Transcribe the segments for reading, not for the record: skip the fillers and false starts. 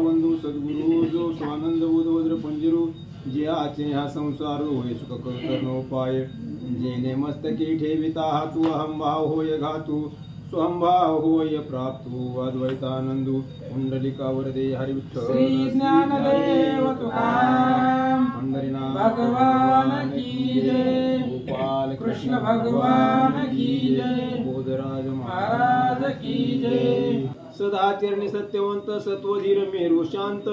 बंधू सद्गुरु जो स्वानंद वज्र पंजरू जे आचे हा संसार होय सुख करणोपाय जेने मस्तकी ठेविता तू अहम भाव होय घातू स्वभाव होय प्राप्तू अद्वैतानंदू कुंडलिकावर दे हरि विठ्ठल श्री ज्ञानदेव तुकाराम पंढरीनाथ भगवान की जय गोपाल कृष्ण भगवान की जय बोधराज महाराज की जय सदाचरणी सत्यवंत सत्वधीर मेरू शांत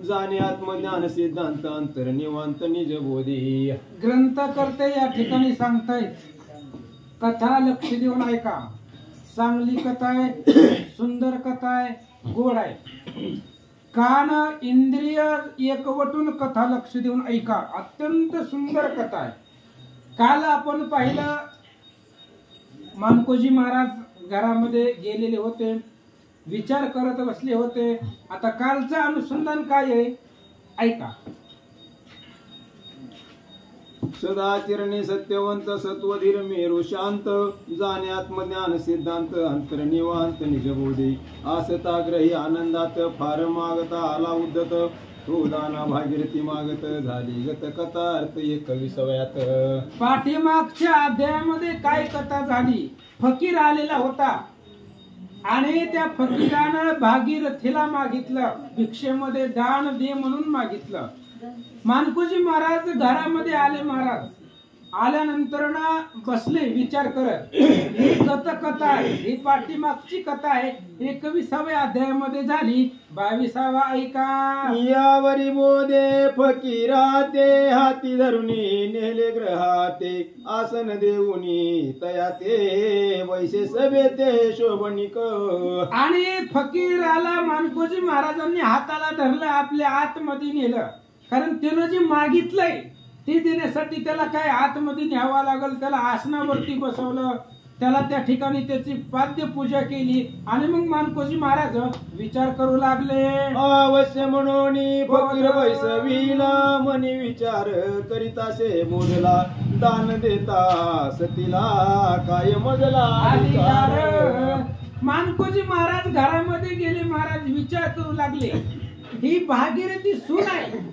जाणे आत्मज्ञान सिद्धांत अंतर निवांत निज बोधी ग्रंथकर्ते या ठिकाणी सांगतायत कथा लक्ष देऊन ऐका चांगली कथा आहे सुंदर कथा आहे गोड आहे कान इंद्रिय एकवटून कथा लक्ष देऊन ऐका अत्यंत सुंदर कथा आहे काल आपण पाहिलं मानकोजी महाराज घरामध्ये गेलेले होते विचार करत बसले होते आता कालचं अनुसंधान काय आहे ऐका सदाचरणी सत्यवंत सत्वधीर मेरू शांत जाणे आत्मज्ञान सिद्धांत अंतर निवांत निजबोधी आसता ग्रही आनंदात फार मागता आला उद्धत तो दाना भागीरथी मागत झाली गत कथा अर्थ एक विसवयात पाठीमागच्या अध्यायामध्ये काय कथा झाली फकीर आलेला होता आणि त्या फकीरानं भागीरथीला मागितलं भिक्षेमध्ये दान दे म्हणून मागितलं मानकोजी महाराज घरामध्ये आले महाराज आल्यानंतर ना बसले विचार करत ही कथा आहे ही पाठीमागची कथा आहे 21व्या अध्यायामध्ये झाली 22वा ऐका यावरी बोधे फकीरा ते हाती धरुनी नेले ग्रहाते आसन देऊनी तया ते वैसे सभे ते शोभनिक आणि फकीराला मानकोजी महाराजांनी हाताला धरलं आपल्या आतमध्ये नेलं कारण त्यानं जे मागितलंय ते देण्यासाठी त्याला काय आतमध्ये न्यावं लागल त्याला आसनावरती बसवलं त्याला त्या ठिकाणी त्याची पाद्य पूजा केली आणि मग मानकोजी महाराज विचार करू लागले अवश्य म्हणून फकीर वैसवीला मनी विचार करीतासे मोजला दान देता सतीला काय मजला अधिकार मानकोजी महाराज घरामध्ये गेले महाराज विचार करू लागले ही भागीरथी सून आहे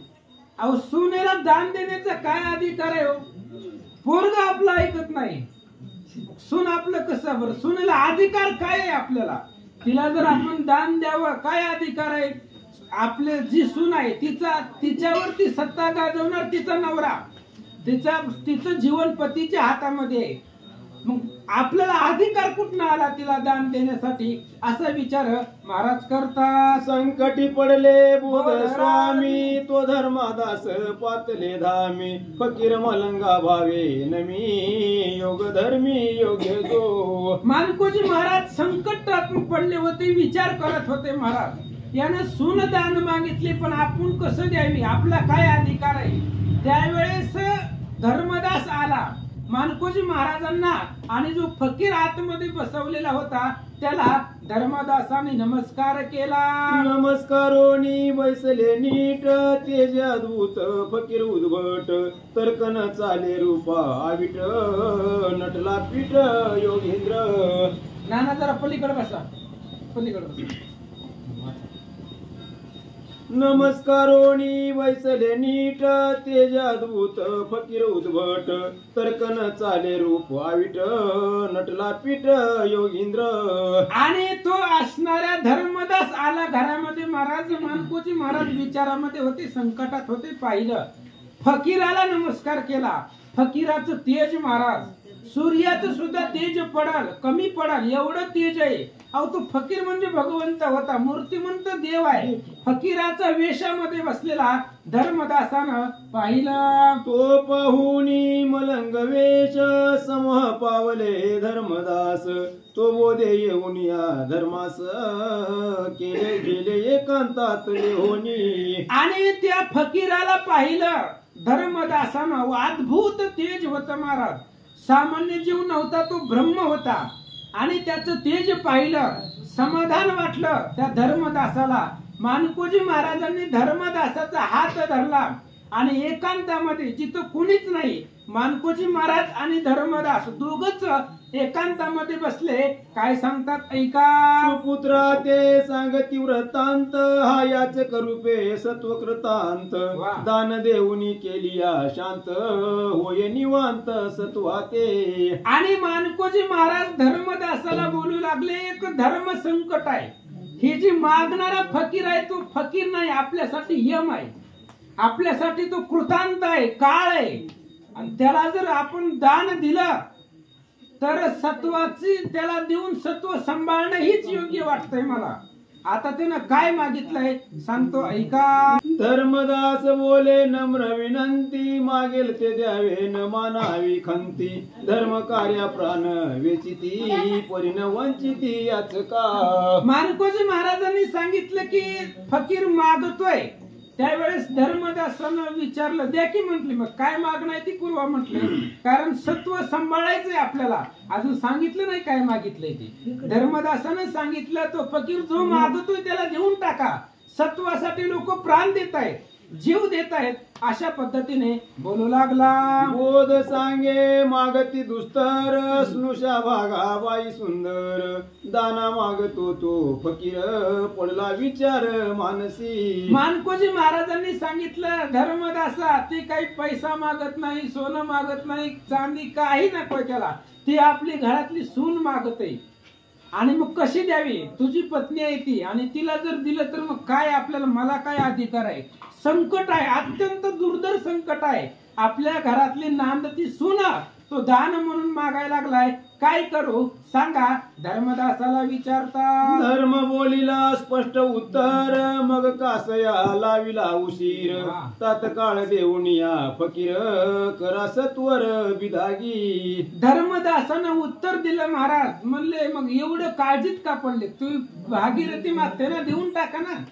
अहो सुनेला दान देण्याचा काय अधिकार आहे हो पोरग आपला ऐकत नाही सून आपलं कसं बरं सुनेला अधिकार काय आहे आपल्याला तिला जर आपण दान द्यावं काय अधिकार आहे आपले जी सून आहे तिच्यावरती सत्ता गाजवणार तिचा नवरा तिचं जीवन पतीच्या हातामध्ये आहे मग आपल्याला अधिकार कुठनं आला तिला दान देण्यासाठी असा विचार महाराज करतात संकटी पडले बोध स्वामी तो धर्मादास पातले धामी फकीर मलंगा भावे नमी योग धर्मी योग्य जो मानकोजी महाराज संकटात पडले होते विचार करत होते महाराज यानं सून दान मागितले पण आपण कसं द्यावी आपला काय अधिकार आहे त्यावेळेस धर्मदास आला मानकोजी महाराजांना आणि जो फकीर आतमध्ये बसवलेला होता त्याला धर्मदासाने नमस्कार केला नमस्कारोनी बैसले नीट तेज अद्भुत फकीर उद्भट तर्कन चाले रूपा आविट नटला पीठ योगेंद्र नाना जरा पलीकडे बसा पलीकडे बसा नमस्कारोनी वैसले नीट तेज अद्भुत फकीर उद्भट तर्कन चाले रूप आविट नटला पीठ योगींद्र आणि तो असणाऱ्या धर्मदास आला घरामध्ये महाराज मानकोजी महाराज विचारामध्ये होते संकटात होते पाहिलं फकीराला नमस्कार केला फकीराचं तेज महाराज सूर्याचं सुद्धा तेज पडाल कमी पडाल एवढं तेज आहे अहो तो फकीर म्हणजे भगवंत होता मूर्तिमंत देव आहे फकीराचा वेशामध्ये बसलेला धर्मदासानं पाहिलं तो पाहुनी मलंग वेश समूह पावले धर्मदास तो बोधे येऊन या धर्मास केले गेले एकांतात होनी आणि त्या फकीराला पाहिलं धर्मदासानं अद्भुत तेज होतं महाराज सामान्य जीव नव्हता तो ब्रह्म होता आणि त्याचं तेज पाहिलं समाधान वाटलं त्या धर्मदासाला मानकोजी महाराजांनी धर्मदासाचा हात धरला आणि एकांतामध्ये जिथं कुणीच नाही मानकोजी महाराज आणि धर्मदास दोघच एकांतामध्ये बसले. काय सांगतात ऐका. सुपुत्रा ते सांगती वृत्तांत, हा याच करूपे सत्वकृतांत. वा. दान देऊनी केली शांत, होय निवांत सत्वा ते. आणि मानकोजी महाराज धर्मदासाला बोलू लागले, एक धर्म संकट आहे. हे जी मागणारा फकीर आहे तो फकीर नाही, आपल्यासाठी यम आहे, आपल्यासाठी तो कृतांत आहे, काळ आहे. आणि त्याला जर आपण दान दिलं तर सत्वाची त्याला देऊन सत्व सांभाळणं हीच योग्य वाटतंय मला. आता त्यानं काय मागितलंय सांगतो ऐका. धर्मदास बोले नम्र विनंती, मागेल ते द्यावे न मानावी खंती. धर्म कार्या प्राण वेचिती, परिण वंचिती याच का. मानकोजी महाराजांनी सांगितलं की फकीर मागतोय. त्यावेळेस धर्मदासानं विचारलं, द्या की म्हटले. मग काय मागणं आहे ती पूर्वा म्हटले, कारण सत्व सांभाळायचंय आपल्याला. अजून सांगितलं नाही काय मागितलंय ते. धर्मदासानं सांगितलं तो फकीर जो मागतोय त्याला देऊन टाका. सत्वासाठी लोक प्राण देत आहेत, जीव देत आहेत. अशा पद्धतीने बोलू लागला. बोध सांगे मागती दुस्तर, स्नुषा भागा बाई सुंदर. दाना मागतो तो फकीर, पडला विचार मानसी. मानकोजी महाराजांनी सांगितलं, धर्मदासा ती काही पैसा मागत नाही, सोनं मागत नाही, चांदी काही नको त्याला. ती आपली घरातली सून मागते. आणि मग कशी द्यावी. तुझी पत्नी आहे ती, आणि तिला जर दिलं तर मग काय आपल्याला, मला काय अधिकार आहे. संकट आहे, अत्यंत दुर्धर संकट आहे. आपल्या घरातली नांदती सुना तो दान म्हणून मागायला लागलाय. काय करू सांगा. धर्मदासाला विचारता. धर्म बोलिला स्पष्ट उत्तर, मग कासया लाविला उशीर. तात्काळ देऊन या फकीर, करा सत्वर बिदागी. धर्मदासानं उत्तर दिलं. महाराज म्हणले, मग एवढं काळजीत का पडले. तू भागीरथी मागते ना, देऊन टाका ना.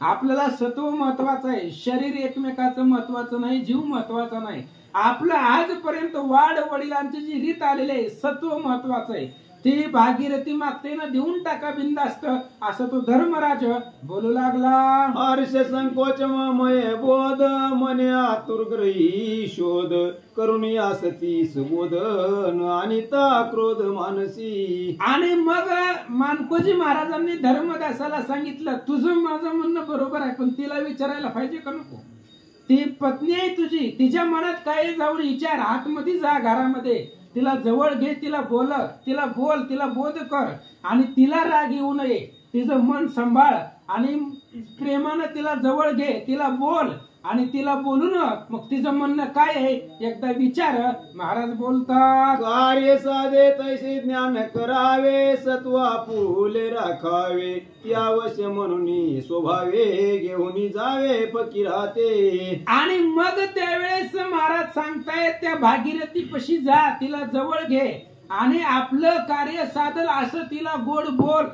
आपल्याला सत्व महत्वाचं आहे, शरीर एकमेकाचं महत्वाचं नाही, जीव महत्वाचा नाही. आपलं आजपर्यंत वाढ वडिलांची जी रीत आलेली आहे, सत्व महत्वाचं आहे. ती भागीरथी मागते ना, देऊन टाका बिंदास्त. असं तो धर्मराज बोलू लागला. हर्ष संकोच मय बोध, मने आतुरग्रही शोध. करुणी आसती सुबोध, आणि ता क्रोध मानसी. आणि मग मानकोजी महाराजांनी धर्मदासाला सांगितलं, तुझं माझं म्हणणं बरोबर आहे, पण तिला विचारायला पाहिजे का नको. ती पत्नी आहे तुझी, तिच्या मनात काय जाऊन विचार. आतमध्ये जा घरामध्ये, तिला जवळ घे, तिला बोल, तिला बोध कर. आणि तिला राग येऊ नये, तिचं मन सांभाळ. आणि प्रेमानं तिला जवळ घे, तिला बोल. आणि तिला बोलून मग तिचं म्हणणं काय आहे एकदा विचार. महाराज बोलतात. कार्य साधे तैसे ज्ञान करावे, सत्वा फुले राखावे. त्यावश्य म्हणून स्वभावे, घेऊन जावे फकीराते. आणि मग त्यावेळेस महाराज सांगतायत, त्या भागीरथी पशी जा, तिला जवळ घे. आणि आपलं कार्य साधल असं तिला गोड बोल.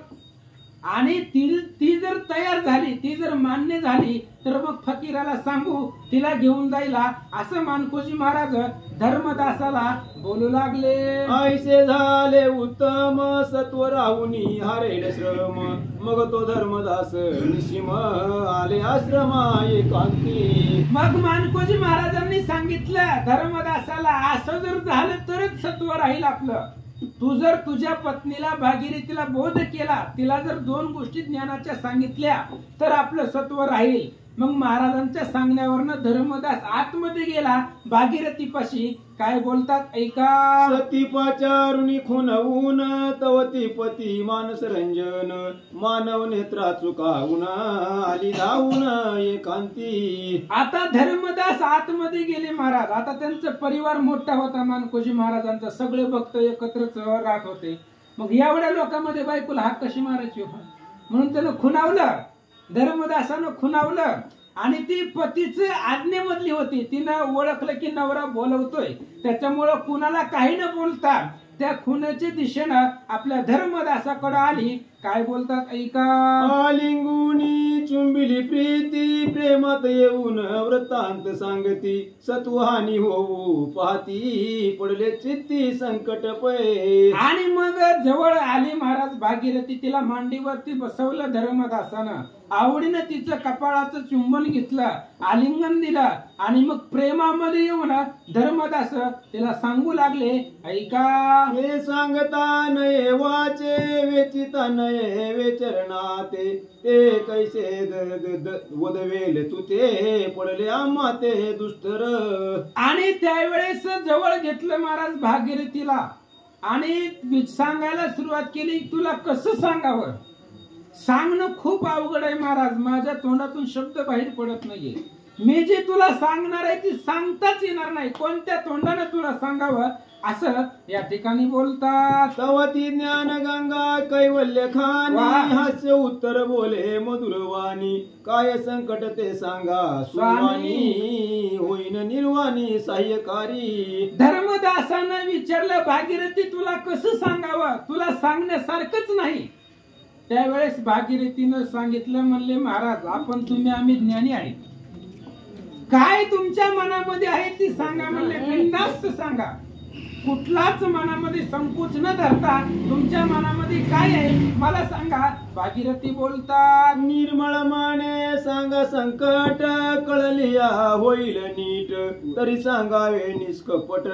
आणि ती जर तयार झाली, ती जर मान्य झाली, तर मग फकीराला सांगू तिला घेऊन जायला. असं मानकोजी महाराज धर्मदासाला बोलू लागले. ऐसे झाले उत्तम, सत्व राहुनी हरेल श्रम. मग तो धर्मदास निशिम, आले आश्रमा एकांती. मग मानकोजी महाराजांनी सांगितलं धर्मदासाला, असं जर झालं तरच सत्व राहील आपलं. तू जर तुझ्या पत्नीला भागीरथीला बोध केला, तिला जर 2 गोष्टी ज्ञानाच्या सांगितल्या, तर आपलं सत्व राहील. मग महाराजांच्या सांगण्यावरनं धर्मदास आतमध्ये गेला भागीरथीपाशी. काय बोलतात ऐका. सती पाचारुणी खुनवून, तवती पती मानस रंजन. मानव नेत्रा चुकावून, आली धावून एकांती. आता धर्मदास आतमध्ये गेले महाराज. आता त्यांचा परिवार मोठा होता मानकोजी महाराजांचा, सगळे भक्त एकत्र राहत होते. मग एवढ्या लोकांमध्ये बायकोला हाक कशी मारायची हो, म्हणून त्यानं खुणावलं. धर्मदासानं खुणावलं. आणि ती पतीच आज्ञेमधली होती. तिनं ओळखलं की नवरा बोलवतोय, त्याच्यामुळं कुणाला काही न बोलता त्या खुनाच्या दिशेनं आपल्या धर्मदासाकडे आली. काय बोलतात ऐका. आलिंगुनी चुंबिली प्रीती, प्रेमात येऊन वृत्तांत सांगती. सत्वहानी होऊ पाहती, पडले चित्ती संकट पै. आणि मग जवळ आली महाराज भागीरथी. तिला मांडीवरती बसवलं धर्मदासानं. आवडीनं तिचं कपाळाचं चुंबन घेतलं, आलिंगन दिलं. आणि मग प्रेमामध्ये येऊन धर्मदास तिला सांगू लागले, ऐका हे सांगता नये वाचे वेचिता नये वेचरणाते ते कैसे वदवेल तुते पडले आम्हा ते दुष्टर. आणि त्यावेळेस जवळ घेतलं महाराज भागीरथीला आणि सांगायला सुरुवात केली. तुला कसं सांगावं, सांगणं खूप अवघड आहे महाराज, माझ्या तोंडातून शब्द बाहेर पडत नाहीये. मी जे तुला सांगणार आहे ती सांगताच येणार नाही, कोणत्या तोंडाने तुला सांगावं असं या ठिकाणी बोलतात. सवती ज्ञान गंगा कैवल्य खानी हास्य उत्तर बोले मधुरवाणी काय संकट ते सांगा स्वामी होईन निर्वाणी सहाय्यकारी. धर्मदासानं विचारलं, भागीरथी तुला कसं सांगावं, तुला सांगण्यासारखंच नाही. त्यावेळेस भागीरथीनं सांगितलं, म्हणले महाराज आपण तुम्ही आम्ही ज्ञानी आहे, काय तुमच्या मनामध्ये आहे ती सांगा. म्हणले बिनधास्त सांगा, कुठलाच मनामध्ये संकोच न धरता तुमच्या मनामध्ये काय आहे मला सांगा. भागीरथी बोलतात, निर्मळ माने सांगा संकट कळलिया होईल नीट तरी सांगावे निष्कपट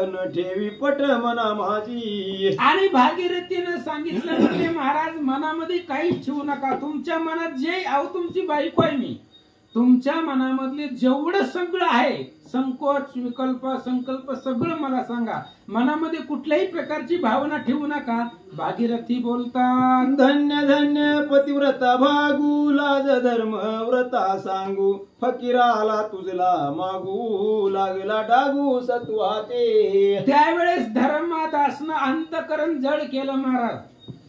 न ठेवी पट मना माझी. आणि भागीरथीनं सांगितलं, म्हणजे महाराज मनामध्ये काहीच ठेवू नका, तुमच्या मनात जे आहो तुमची बायको आहे मी, तुमच्या मनामधले जेवढं सगळं आहे संकोच विकल्प संकल्प सगळं मला सांगा, मनामध्ये कुठल्याही प्रकारची भावना ठेवू नका. भागीरथी बोलतात, धन्य धन्य पतिव्रता भागू लाज धर्म व्रता सांगू फकीराला तुझला मागू लागला डागू सत्वाते. त्यावेळेस धर्मदासनं अंतकरण जड केलं महाराज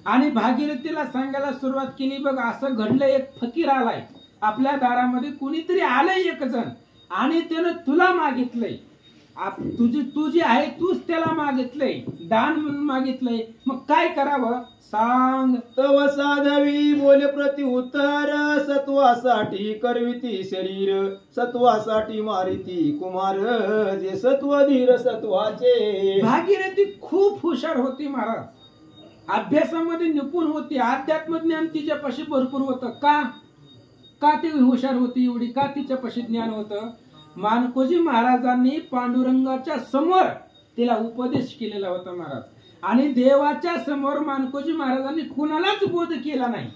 आणि भागीरथीला सांगायला सुरुवात केली, बघ असं घडलं, एक फकीर आलाय आपल्या दारामध्ये, कुणीतरी आलंय एक जण आणि त्यानं तुला मागितलंय, तू जी आहे तूच त्याला मागितलंय, दान म्हणून मागितलंय, मग काय करावं सांग. तव साधवी बोले प्रत्युत्तर सत्वासाठी करविती शरीर सत्वासाठी मारिती कुमार जे सत्वधीर सत्वाचे. भागीरथी खूप हुशार होती महाराज, अभ्यासामध्ये निपुण होती, अध्यात्म ज्ञान तिच्यापाशी भरपूर होतं. का ती हुशार होती एवढी, का तिच्यापाशी ज्ञान होतं. मानकोजी महाराजांनी पांडुरंगाच्या समोर तिला उपदेश केलेला होता महाराज, आणि देवाच्या समोर मानकोजी महाराजांनी कुणालाच बोध केला नाही.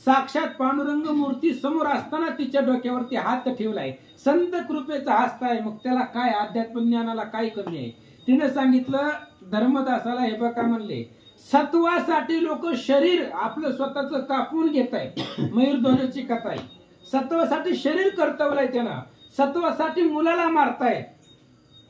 साक्षात पांडुरंग मूर्ती समोर असताना तिच्या डोक्यावरती हात ठेवलाय, संत कृपेचा हस्त आहे, मग त्याला काय अध्यात्म ज्ञानाला काय कमी आहे. तिने सांगितलं धर्मदासाला, हे बघा म्हणले सत्वासाठी लोक शरीर आपलं स्वतःच कापून घेत आहे, मयूरध्वजाची कथा आहे, सत्वासाठी शरीर कर्तवलंय त्यानं, सत्वासाठी मुलाला मारतायत,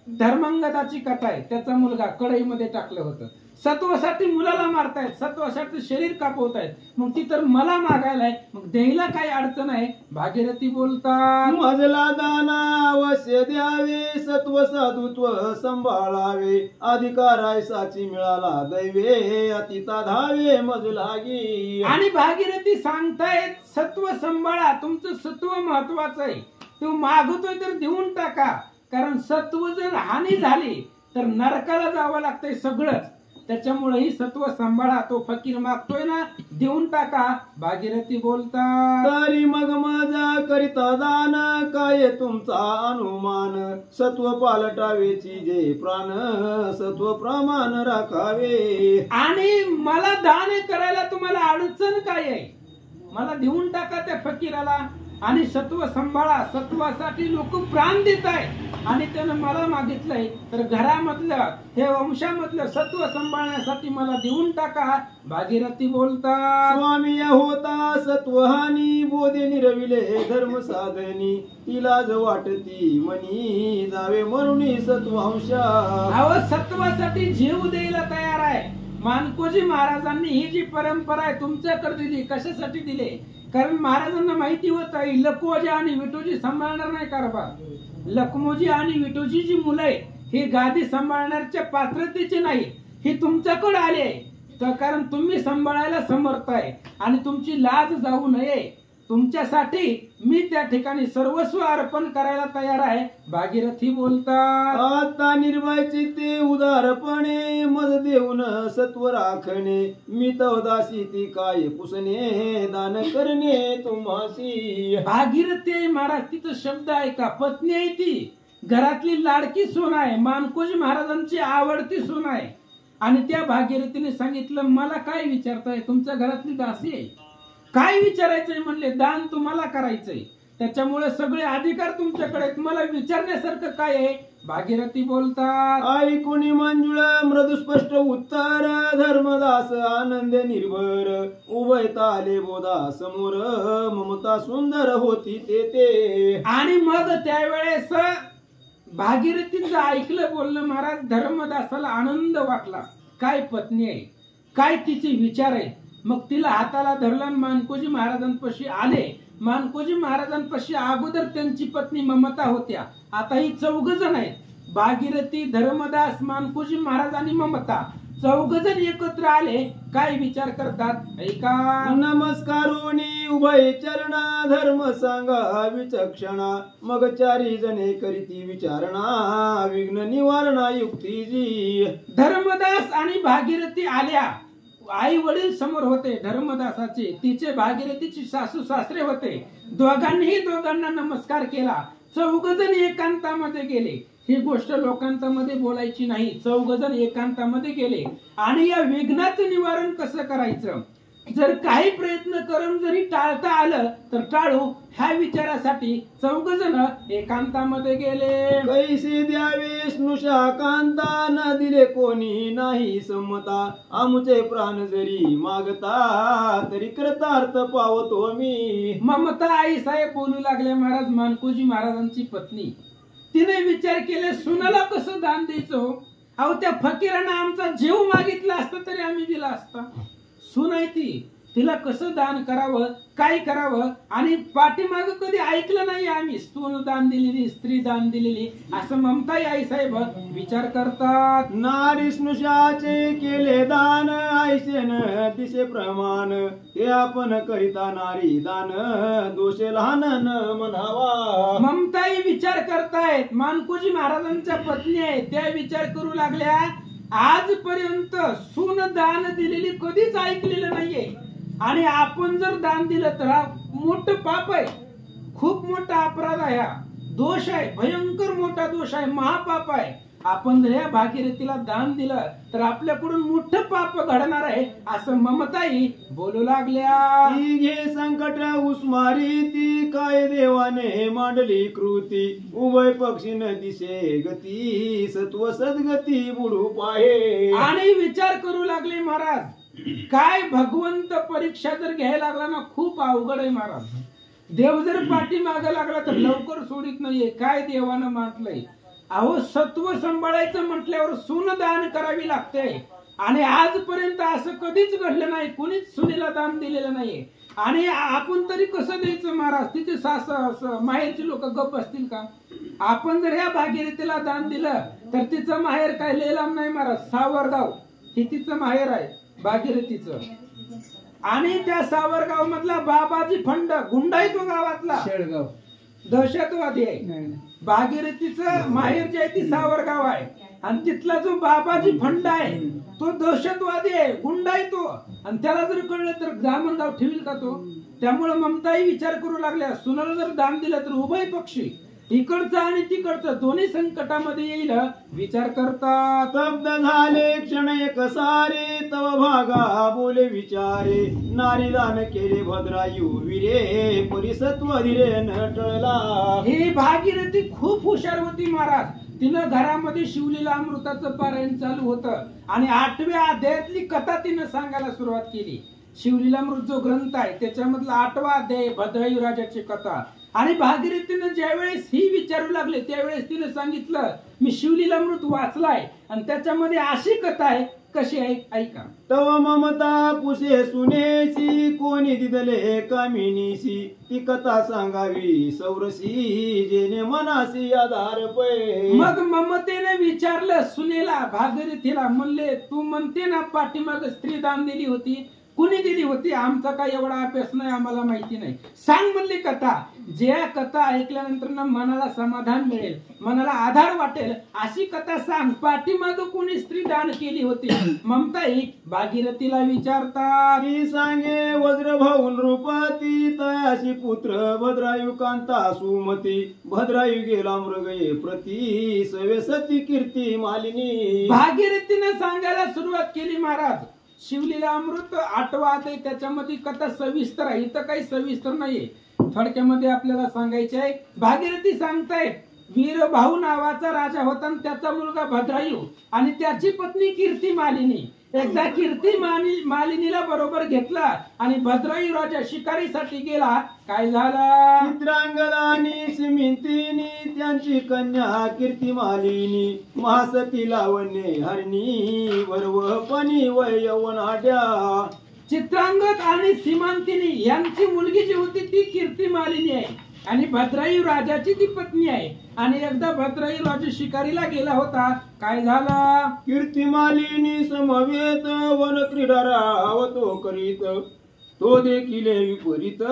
धर्मांगदाची कथा आहे, त्याचा मुलगा कढईमध्ये टाकलं होतं, सत्वासाठी मुलाला मारतायत, सत्वासाठी शरीर कापवतायत, मग ती तर मला मागायलाय, मग द्यायला काय अडचण आहे. भागीरथी बोलतात, मजला दाना अवश्य द्यावे सत्व साधुत्व सांभाळावे अधिकार साची मिळाला दैवे अतिता धावे मजलागी. आणि भागीरथी सांगतायत सत्व सांभाळा, तुमचं सत्व महत्वाचं आहे, तो मागतोय तर देऊन टाका, कारण सत्व जर हानी झाली तर नरकाला जावं लागतंय सगळंच, त्याच्यामुळे ही सत्व सांभाळा, तो फकीर मागतोय ना देऊन टाका. भागीरथी बोलतात, तरी मग माझा करिता दान काय तुमचा अनुमान सत्व पालटावेची जे प्राण सत्व प्रमाण राखावे. आणि मला दान करायला तुम्हाला अडचण काय आहे, मला देऊन टाका त्या फकीराला आणि सत्व सांभाळा, सत्वासाठी लोक प्राण देत आहेत आणि त्यानं मला मागितलंय तर घरामधलं हे वंशामधलं सत्व सांभाळण्यासाठी मला देऊन टाका. भागीरथी बोलतात, स्वामी होता सत्वहानी बोधे निरविले धर्म साधनी तिला ज वाटती मनी जावे मरुणी सत्वंशा. अहो सत्वासाठी जीव द्यायला तयार आहे. मानकोजी महाराजांनी ही जी परंपरा आहे तुमच्याकडे दिली, कशासाठी दिले, कारण महाराजांना माहिती होतं लखोजी आणि विठोजी सांभाळणार नाही कारभार, लखमोजी आणि विठोजी जी मुलं आहे ही गादी सांभाळण्याच्या पात्रतेचे नाही, ही तुमच्याकडे आले तर कारण तुम्ही सांभाळायला समर्थ आहे आणि तुमची लाज जाऊ नये, तुमच्यासाठी मी त्या ठिकाणी सर्वस्व अर्पण करायला तयार आहे. भागीरथी बोलतात, आता निर्भयचे ते उदारपणे मज देऊन सत्व राखणे. मी तवदासी ती काय पुसणे दान करणे तुम्हासी. भागीरथी आहे महाराज, तिचा शब्द ऐका. पत्नी आहे ती, घरातली लाडकी सून आहे, मानकोजी महाराजांची आवडती सून आहे. आणि त्या भागीरथीने सांगितलं, मला काय विचारताय, तुमच्या घरातली दासी आहे, काय विचारायचंय म्हणले, दान तुम्हाला करायचंय, त्याच्यामुळे सगळे अधिकार तुमच्याकडे आहेत, मला विचारण्यासारखं काय आहे. भागीरथी बोलतात, ऐकुनी मंजुळ मृदुस्पष्ट उत्तर धर्मदास आनंद निर्भर. उभयता आले बोधा समोर ममता सुंदर होती ते. आणि मग त्यावेळेस भागीरथींचं ऐकलं बोलणं महाराज. धर्मदासाला आनंद वाटला, काय पत्नी आहे, काय तिचे विचार आहे. मग तिला हाताला धरला, मानकोजी महाराजांपाशी आले. मानकोजी महाराजांपाशी अगोदर त्यांची पत्नी ममता होत्या, आता ही 4 जण आहेत. भागीरथी, धर्मदास, मानकोजी महाराज आणि ममता 4 जण एकत्र आले. काय विचार करतात ऐका. नमस्कारोनी उभय चरणा धर्म सांगा विचक्षणा. मग 4 जणे करीती विचारणा विघ्न निवारणा युक्ती जी. धर्मदास आणि भागीरथी आल्या. आई वडील समोर होते धर्मदासाचे, तिचे भागीरथीची सासू सासरे होते. दोघांना नमस्कार केला. 4 जण एकांतामध्ये गेले. ही गोष्ट लोकांतामध्ये बोलायची नाही. 4 जण एकांतामध्ये गेले आणि या विघ्नाचं निवारण कसं करायचं, जर काही प्रयत्न करून जरी टाळता आलं तर टाळू, ह्या विचारासाठी 4 जण एकांतामध्ये गेले. कैसे द्यावे स्नुषा कांता न दिले कोणी नाही संमता. आमुचे प्राण जरी मागता तरी कृतार्थ पावतो मी. ममता आई साहेब बोलू लागले महाराज, मानकोजी महाराजांची पत्नी. तिने विचार केले, सुनाला कसं दान द्यायचं. अहो त्या फकीरानं आमचा जीव मागितला असता तरी आम्ही दिला असता. सून आहे ती, तिला कसं दान करावं, काय करावं. आणि पाठीमाग कधी ऐकलं नाही आम्ही सून दान दिलेली, स्त्री दान दिलेली, असं ममताई आई साहेब विचार करतात. नारी स्नुषाचे केले दान ऐसेन दिसे प्रमाण. हे आपण करिता नारी दान दोष लहान न म्हणावा. ममताई विचार करतायत, मानकोजी महाराजांच्या पत्नी आहेत, त्या विचार करू लागल्या, आजपर्यंत सून दान दिलेली कधीच ऐकलेलं नाहीये. आणि आपण जर दान दिलं तर हा मोठं पाप आहे, खूप मोठा अपराध आहे, हा दोष आहे, भयंकर मोठा दोष आहे, महापाप आहे. आपण जर या भागीरथीला दान दिलं तर आपल्याकडून मोठं पाप घडणार आहे, असं ममताई बोलू लागल्या. ती घे संकट उस्मारी ती काय देवाने मांडली कृती. उभय पक्षी न दिसे गती सत्व सद्गती बुडू पाहे. आणि विचार करू लागले महाराज, काय भगवंत परीक्षा जर घ्यायला लागला ना, खूप अवघड आहे महाराज. देव जर पाठीमागे लागला तर लवकर सोडित नाहीये. काय देवानं म्हटलंय, अहो सत्व सांभाळायचं म्हटल्यावर सून दान करावी लागते. आणि आजपर्यंत असं कधीच घडलं नाही, कुणीच सुनेला दान दिलेलं नाहीये. आणि आपण तरी कसं द्यायचं महाराज. तिचे माहेरची लोक गप असतील का. आपण जर ह्या भागीरथीला दान दिलं तर तिचं माहेर काय लेलाम नाही महाराज, सावरगाव हे तिचं माहेर आहे भागीरथीचं. आणि त्या सावरगाव मधला बाबाजी फंड गुंडा आहे तो गावातला, शेळगाव दहशतवादी आहे. भागीरथीचं माहेर जे आहे ती सावरगाव आहे. आणि तिथला जो बाबाजी फंड आहे तो दहशतवादी आहे, गुंडा आहे तो. आणि त्याला जर कळलं तर दामणगाव ठेवील का तो. त्यामुळे ममताई विचार करू लागल्या, सुनाला जर दान दिलं तर उभय पक्षी, इकडचं आणि तिकडचं दोन्ही संकटामध्ये येईल विचार करतात. स्तब्ध झाले क्षण एक सारे तव भागा बोले विचारे. नारी दान केले भद्रायू विरे परिसत्व धीरे न टळला. ही भागीरथी खूप हुशार होती महाराज. तिनं घरामध्ये शिवलीला अमृताचं पारायण चालू होतं आणि 8व्या अध्यायातली कथा तिनं सांगायला सुरुवात केली. शिवलीलामृत जो ग्रंथ आहे त्याच्यामधला 8वा अध्याय भद्रायू राजाची कथा. आणि भागीरथीनं ज्यावेळेस ही विचारू लागले त्यावेळेस तिने सांगितलं, मी शिवलीलामृत वाचलाय आणि त्याच्यामध्ये अशी कथा आहे. कशी आहे ऐका. तव ममता पुसे सुनेसी कोणी दिदले कामिनीसी. ती कथा सांगावी सौरसी जेने मनासी आधार पै. मग ममतेने विचारलं सुनेला, भागीरथीला, म्हणले तू म्हणते ना पाठीमाग स्त्री दान दिली होती, कुणी दिली होती? आमचा काय एवढा अभ्यास नाही, आम्हाला माहिती नाही. सांग म्हणली कथा. ज्या कथा ऐकल्यानंतर ना मनाला समाधान मिळेल, मनाला आधार वाटेल अशी कथा सांग. पाठीमागं कोणी स्त्री दान केली होती? ममताई भागीरथीला विचारतात. ती सांगे वज्र भाऊन रूपती तयाशी पुत्र भद्रायू कांता सुमती भद्रायू गेला मृगये प्रती सवे सती कीर्ती मालिनी. भागीरथीने सांगायला सुरुवात केली. महाराज शिवलीला अमृत 8वा अध्याय, त्याच्यामध्ये कथा सविस्तर आहे, इथं काही सविस्तर नाहीये, थोडक्यामध्ये आपल्याला सांगायचे आहे. भागीरथी सांगतायत वीरभाऊ नावाचा राजा होता आणि त्याचा मुलगा भद्रायू आणि त्याची पत्नी कीर्ती मालिनी. एकदा कीर्ती मालिनीला बरोबर घेतला आणि भद्रायू राजा शिकारीसाठी गेला. काय झालं? चित्रांगदानी सिमिंतिनी त्यांची कन्या कीर्ती मालिनी महासती लावण्ये हरणी वरवपणी वय यवनाड्या. चित्रांगद आणि सीमांतिनी यांची मुलगी जी होती ती कीर्ती मालिनी आहे आणि भद्रायू राजाची ती पत्नी आहे. आणि एकदा भद्रायू राजा शिकारीला गेला होता. काय झालं? कीर्ती मालिनी समवेत वन क्रीडा रावतो करीत तो देखील विपरीत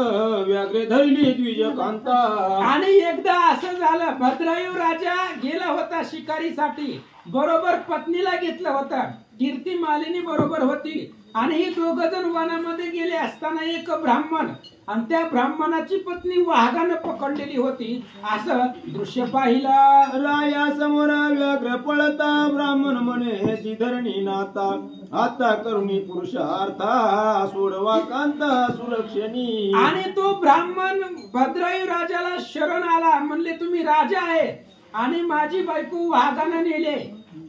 व्याघ्रे धरली द्विजकांता. आणि एकदा असं झालं, भद्रायू राजा गेला होता शिकारीसाठी, बरोबर पत्नीला घेतलं होतं, कीर्ती मालिनी बरोबर होती आणि हे दोघ जण वनामध्ये गेले असताना एक ब्राह्मण आणि त्या ब्राह्मणाची पत्नी वाघानं पकडलेली होती. असं दृश्य पाहिलं. राया समोर व्याघ्र पळता ब्राह्मण म्हणे जी धरणी नाता आता करुणी पुरुषार्था सोडवा कांता सुलक्षणी. आणि तो ब्राह्मण भद्रायू राजाला शरण आला. म्हणले तुम्ही राजा आहे आणि माझी बायको वाघानं नेले.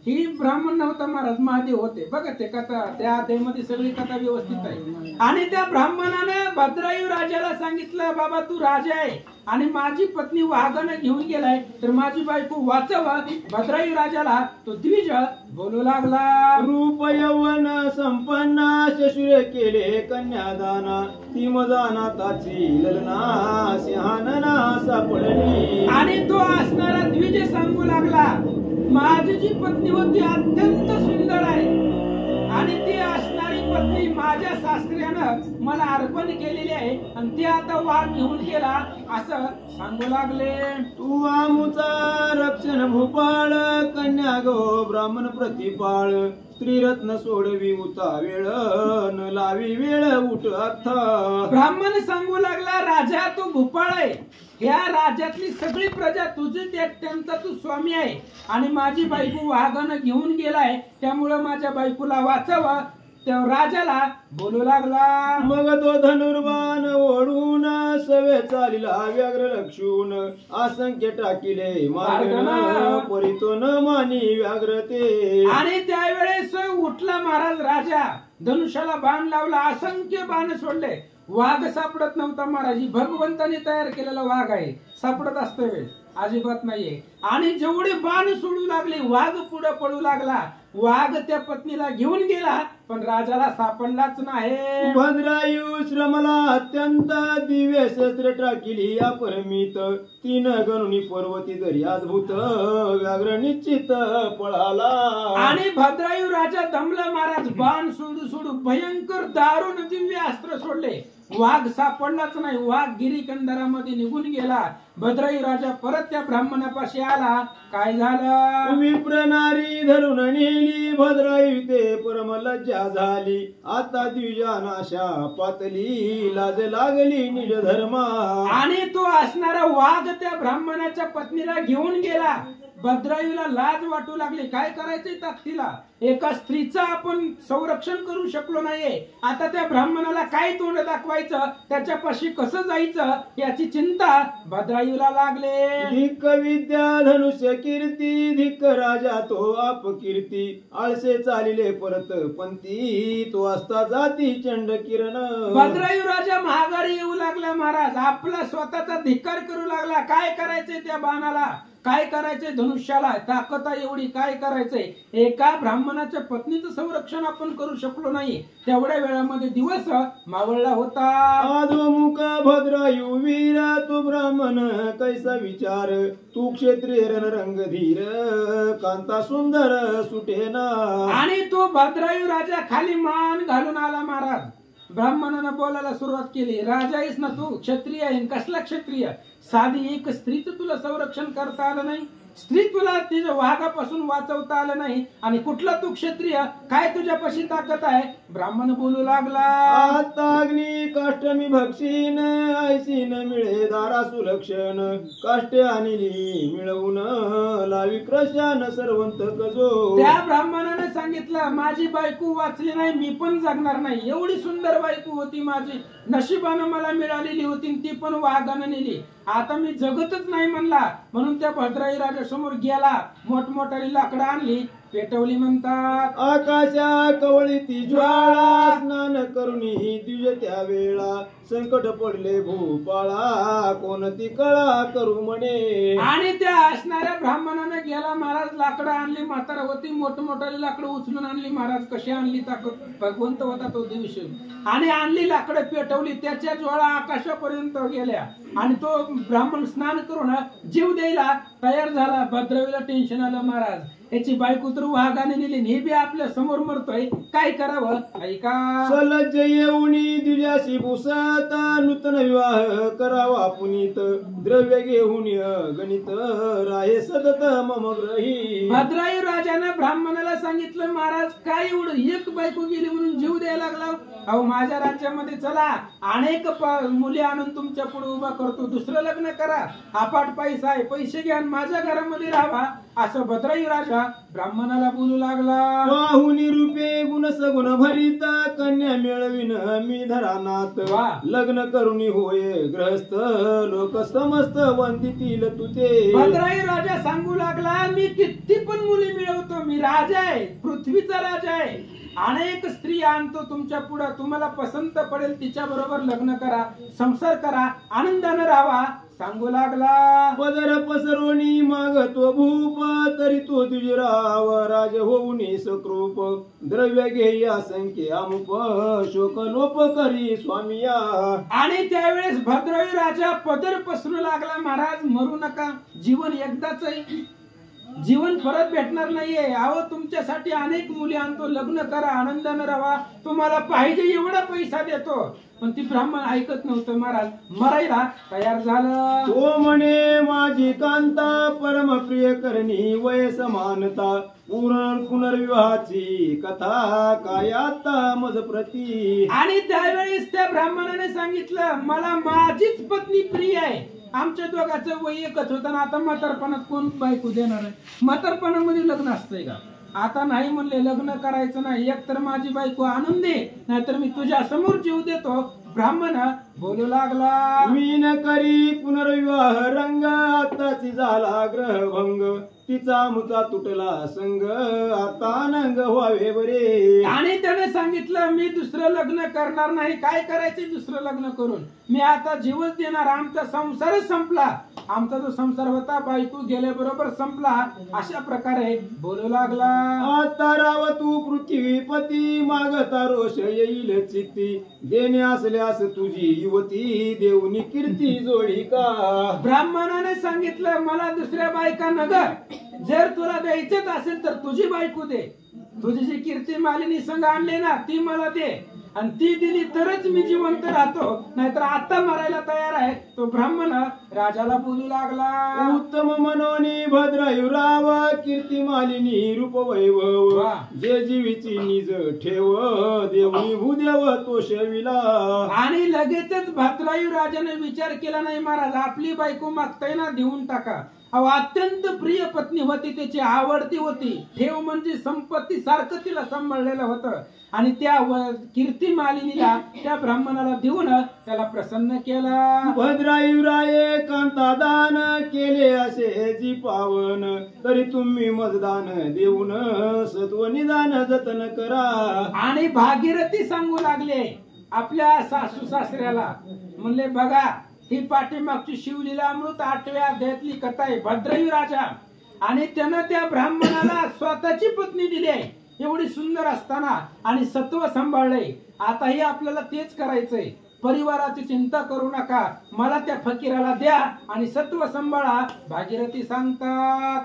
ही ब्राह्मण नव्हता महाराज, महादेव होते. बघा ते कथा, त्या अध्यायामध्ये सगळी कथा व्यवस्थित आहे. आणि त्या ब्राह्मणानं भद्रायू राजाला सांगितलं, बाबा तू राजा आहे आणि माझी पत्नी वाघानं घेऊन गेलाय, तर माझी बायको वाचवा. भद्रायू राजाला तो द्विज बोलू लागला. रूप यवन संपन्ना शशुरे केले कन्यादाना ती मजाना ताची ललना सिंहानना सापडली. आणि तो असणारा द्विज सांगू लागला, माझी जी पत्नी होती अत्यंत सुंदर आहे आणि ती असणारी पत्नी माझ्या सासऱ्यानं मला अर्पण केलेली आहे आणि ती आता वाघ घेऊन गेला, असं सांगू लागले. तू आमुचा रक्षण भूपाळ कन्या गो ब्राह्मण प्रतिपाळ त्रिरत्न सोडवी उता वेळ न लावी वेळ उठ अर्थ. ब्राह्मण सांगू लागला, राजा तू भूपाळ आहे, ह्या राज्यातली सगळी प्रजा तुझी, त्यांचा तू स्वामी आहे आणि माझी बायको वाघानं घेऊन गेलाय, त्यामुळं माझ्या बायकोला वाचवा. त्या राजाला बोलू लागला. मग तो धनुर्बाण ओढून सवे चालिला व्याघ्र लक्षून असंख्य टाकिले मार्गन परितो न मानी व्याघ्र ते. आणि त्यावेळेस उठला महाराज राजा, धनुष्याला बाण लावला, असंख्य बाण सोडले. वाघ सापडत नव्हता महाराज. भगवंताने तयार केलेला वाघ आहे, सापडत असतो अजिबात नाहीये. आणि जेवढे बाण सोडू लागले वाघ पुढे पळू लागला. वाघ त्या पत्नीला घेऊन गेला पण राजाला सापडलाच नाही. भद्रायू श्रमला अत्यंत दिव्य शस्त्र टाकिली अपरमित तीन गणुनी पर्वती दरी अद्भुत व्याघ्र निश्चित पळाला. आणि भद्रायू राजा दमला महाराज. बाण सोडू सोडू भयंकर दारुण दिव्य अस्त्र सोडले, वाघ सापडलाच नाही. वाघ गिरीकंदरामध्ये निघून गेला. भद्रायू राजा परत त्या ब्राह्मणापाशी आला. काय झालं? विप्र नारी धरून नेली भद्रायू ते परम लज्जा झाली. आता द्विजानाशा पातली लाज लागली निज धर्मा. आणि तो असणारा वाघ त्या ब्राह्मणाच्या पत्नीला घेऊन गेला. भद्रायूला लाज वाटू लागली. काय करायचंय ताकदीला? एका स्त्रीचं आपण संरक्षण करू शकलो नाहीये, आता त्या ब्राह्मणाला काय तोंड दाखवायचं, त्याच्यापाशी कसं जायचं याची चिंता भद्रायूला लागले. धिक्क विद्या धनुष्य कीर्ती धिक्क राजा तो अपकीर्ती आळसे चालिले परत पंथी तो असता जाती चंड किरण. भद्रायू राजा महागारी येऊ लागला महाराज. आपला स्वतःचा धिक्कार करू लागला. काय करायचंय त्या बाणाला, काय करायचंय धनुष्याला, ताकद एवढी, काय करायचंय? एका ब्राह्मणाच्या पत्नीचं संरक्षण आपण करू शकलो नाही. तेवढ्या वेळामध्ये दिवस मावळला होता. आधोमुख भद्रायू वीरा तू ब्राह्मण कैसा विचार तू क्षत्रिय रणरंगधीर कांता सुंदर सुटेना. आणि तो भद्रायू राजा खाली मान घालून आला महाराज. ब्राह्मणानं बोलायला सुरुवात केली. राजा आहेस ना तू, क्षत्रिय आहे. कसला क्षत्रिय? साधी एक स्त्रीचं तुला संरक्षण करता आलं नाही, स्त्री तुला तिच्या वाघापासून वाचवता आलं नाही, आणि कुठला तू क्षत्रिय? काय तुझ्यापाशी ताकद आहे? ब्राह्मण बोलू लागला. आता अग्नी काष्टमी भक्षीन ऐसीन मिळे दारा सुलक्षण काष्टे आणली मिळवून लावी क्रशान सर्वंत कजो. त्या ब्राह्मणाने सांगितलं माझी बायको वाचली नाही, मी पण जगणार नाही. एवढी सुंदर बायको होती माझी, नशिबानं मला मिळालेली होती, ती पण वाघानं नेली. आता मी जगतच नाही म्हणला, म्हणून त्या भद्राई राजा समोर गेला, मोठमोठाली लाकडं आणली, पेटवली. म्हणतात आकाशा कवळी ती ज्वाळा स्नान करुणी तुझ्या त्या वेळा संकट पडले भूपाळा कोणती कळा करू म्हणे. आणि त्या असणाऱ्या ब्राह्मणाने गेला, महाराज लाकडं आणली, म्हातारा होती, मोठमोठाली लाकडं उचलून आणली. महाराज कशी आणली? ताकद भगवंत होता तो दिवशी. आणि आणली लाकडं, पेटवली, त्याच्या ज्वाळा आकाशापर्यंत गेल्या. आणि तो ब्राह्मण स्नान करून जीव द्यायला तयार झाला. भद्रवीला टेन्शन आलं, महाराज याची बायको तर वाघाने नेली, हे बी आपल्या समोर मरतोय, काय करावं? ऐका. सलज्ज येऊनी तुझ्याशी पुसत नूतन विवाह करावा पुनीत द्रव्य घेऊन गणित राहे सतत मम ग्रही. भद्राई राजाने ब्राह्मणाला सांगितलं, महाराज काय एवढं, एक बायको गेली म्हणून जीव द्यायला लागला? अहो माझ्या राज्यामध्ये चला, अनेक मुली आणून तुमच्या पुढे उभा करतो, दुसरं लग्न करा, अपाट पैसा आहे, पैसे घ्या, माझ्या घरामध्ये राहा, असं भद्राई राजा ब्राह्मणाला बोलू लागला. पाहुनी रूपे गुण सगुण भरिता कन्या मिळविन मी धरानात लग्न करुणी होय ग्रहस्थ लोक समस्त वंदितील तुते. भद्राई राजा सांगू लागला, मी किती पण मुली मिळवतो, मी राजा आहे, पृथ्वीचा राजा आहे, अनेक स्त्री आणतो तुमच्या पुढे, तुम्हाला पसंत पडेल तिच्या बरोबर लग्न करा, संसार करा, आनंदाने राहा. सांगू लागला. पदर पसरोनी मागतो भूप तरी तो तुझे राव राज होऊन सकृप द्रव्य घेई असंख्य अमुप शोक लोप करी स्वामिया. आणि त्यावेळेस भद्राई राजा पदर पसरू लागला, महाराज मरू नका, जीवन एकदाच आहे, जीवन परत भेटणार नाहीये. अहो तुमच्यासाठी अनेक मुली आणतो, लग्न करा, आनंदाने राहा, तुम्हाला पाहिजे एवढा पैसा देतो. पण ती ब्राह्मण ऐकत नव्हतं, महाराज मरायला तयार झालं. तो म्हणे माझी कांता परम प्रिय करणी वय समानता पुनर्विवाहाची कथा काय आता मज प्रती. आणि त्यावेळेस त्या ब्राह्मणाने सांगितलं, मला माझीच पत्नी प्रिय आहे, आमच्या दोघांचं वय एकच होतं, आता म्हातारपणात कोण बायको देणार आहे? म्हातारपणामध्ये लग्न असतंय का? आता नाही म्हणले, लग्न करायचं नाही, एक तर माझी बायको आणून दे, नाहीतर मी तुझ्या समोर जीव देतो. ब्राह्मण बोलू लागला. मी न करी पुनर्विवाह रंग आताची झाला ग्रहभंग तिचा मुचा तुटला संग आता नंग व्हावे बरे. आणि त्याने सांगितलं, मी दुसरं लग्न करणार नाही. काय करायचे दुसरं लग्न करून? मी आता जीवच देणार, आमचा संसारच संपला, आमचा जो संसार होता बायको गेल्याबरोबर संपला. अशा प्रकारे बोलू लागला. आता राव तू पृथ्वीपती मागता रोष येईल चित्ती देणे असल्यास तुझी युवती देऊनी कीर्ती जोडी का. ब्राह्मणाने सांगितलं, मला दुसऱ्या बायका नगर, जर तुला द्यायचंच असेल तर तुझी बायको दे, तुझी जी कीर्ती मालिनी संघ आणले ना ती मला दे, आणि ती दिली तरच मी जिवंत राहतो, नाहीतर आता मरायला तयार आहे. तो ब्राह्मण राजाला बोलू लागला. उत्तम मनोनी भद्रायुराव कीर्ती मालिनी रूप वैभव जे जीवीची निज ठेव देवनी भूदेव तो शेविला. आणि लगेचच भद्रायू राजाने विचार केला नाही, महाराज आपली बायको मागताय ना, देऊन टाका. अत्यंत प्रिय पत्नी होती, त्याची आवडती होती, ठेव म्हणजे संपत्ती सारखं तिला सांभाळलेलं होतं, आणि त्या कीर्ती मालिनीला त्या ब्राह्मणाला देऊन त्याला प्रसन्न केला. भद्रायुराये कांता दान केले असे जी पावन तरी तुम्ही मतदान देऊन सत्व निदान जतन करा. आणि भागीरथी सांगू लागले आपल्या सासू सासऱ्याला, म्हणले बघा ही पाठीमागची शिवलीला अमृत 8व्या अध्यायातली कथा आहे. भद्रायू राजा आणि त्यानं त्या ब्राह्मणाला स्वतःची पत्नी दिली आहे, एवढी सुंदर असताना, आणि सत्व सांभाळलंय. आताही आपल्याला तेच करायचंय, परिवाराची चिंता करू नका, मला त्या फकीराला द्या आणि सत्व सांभाळा. भागीरथी सांगतात.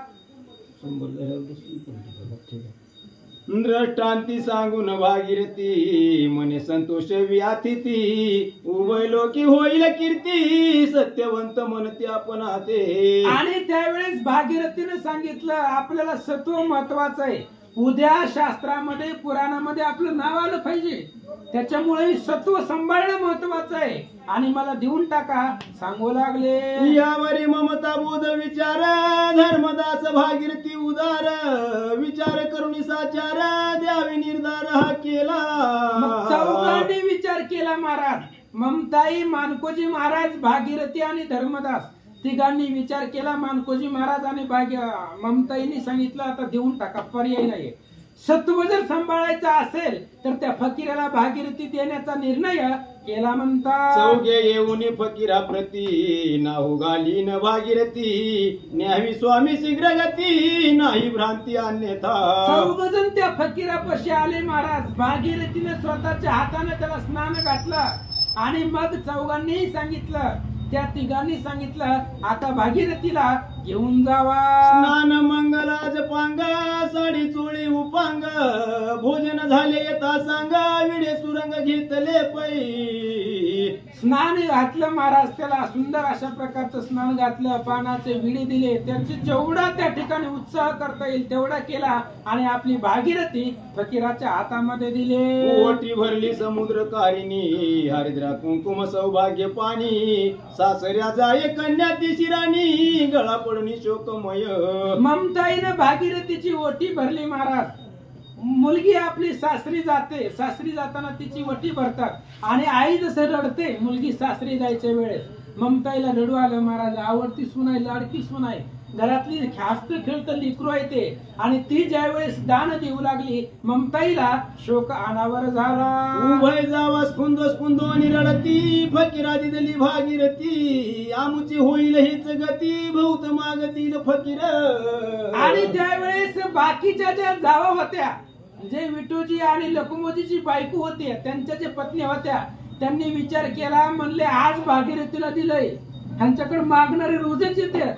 द्रष्टांती सांगून भागीरथी मने संतोष व्याथिती उभय लोकी होईल कीर्ती सत्यवंत म्हणते आपण ते. आणि त्यावेळेस भागीरथीने सांगितलं आपल्याला सत्व महत्वाचं आहे. उद्या शास्त्रामध्ये पुराणामध्ये आपलं नाव आलं पाहिजे, त्याच्यामुळे सत्व सांभाळणं महत्वाचं आहे आणि मला देऊन टाका सांगू लागले. यावरी ममता बोध विचार धर्मदास भागीरथी उदार विचार करून साचार द्यावी निर्धार हा केला. चौघांनी विचार केला महाराज. ममताई, मानकोजी महाराज, भागीरथी आणि धर्मदास तिघांनी विचार केला. मानकोजी महाराज आणि ममताईंनी सांगितलं आता देऊन टाका, पर्याय नाही. सत्व जर सांभाळायचं असेल तर त्या फकीराला भागीरथी देण्याचा निर्णय केला. म्हणतात चौघे येऊन फकीरा प्रती नाहू घाली न भागीरथी न्यावी स्वामी शीघ्र गती नाही भ्रांती अन्यथा. चौघजण त्या फकीरापाशी आले महाराज. भागीरथीने स्वतःच्या हाताने त्याला स्नान घातलं आणि मग चौघांनी सांगितलं, त्या तिघांनी सांगितलं आता भागीरथीला घेऊन जावा. स्नान मंगलाज पांग साडी चोळी उपांग भोजन झाले येता सांगा विडे सुरंग घेतले पै. स्नान घातलं महाराज, त्याला सुंदर अशा प्रकारचं स्नान घातलं, पानाचे विडे दिले, त्याची जेवढा त्या ठिकाणी उत्साह करता येईल तेवढा केला आणि आपली भागीरथी फकीराच्या हातामध्ये दिले. ओटी भरली समुद्र कारिणी हरिद्रा कुंकुम सौभाग्य पाणी सासऱ्या जाये कन्या ती शिराणी गळा पडणी शोकमय. ममताईनं भागीरथीची ओटी भरली महाराज. मुलगी आपली सासरी जाते, सासरी जाताना तिची वटी भरतात आणि आई जसं रडते मुलगी सासरी जायच्या वेळेस, ममताईला रडू आलं महाराज. आवडती सुनाय, लाडकी सुनाय, घरातली खास्त खेळत लेकरू आहे ते, आणि ती ज्या वेळेस दान देऊ लागली ममताईला शोक अनावर झाला. उभय जावा स्फुंदो स्फुंदो आणि रडती फकीरा दिदली भागीरथी आमुची होईल हीच गती बहुत मागतील फकीर. आणि त्यावेळेस बाकीच्या ज्या जावा होत्या, जे विठोजी आणि लकुमोजीची बायको होती, त्यांच्या जे पत्नी होत्या, त्यांनी विचार केला, म्हणले आज भागीरथीला दिलंय, ह्यांच्याकडे मागणारे रोजच येते,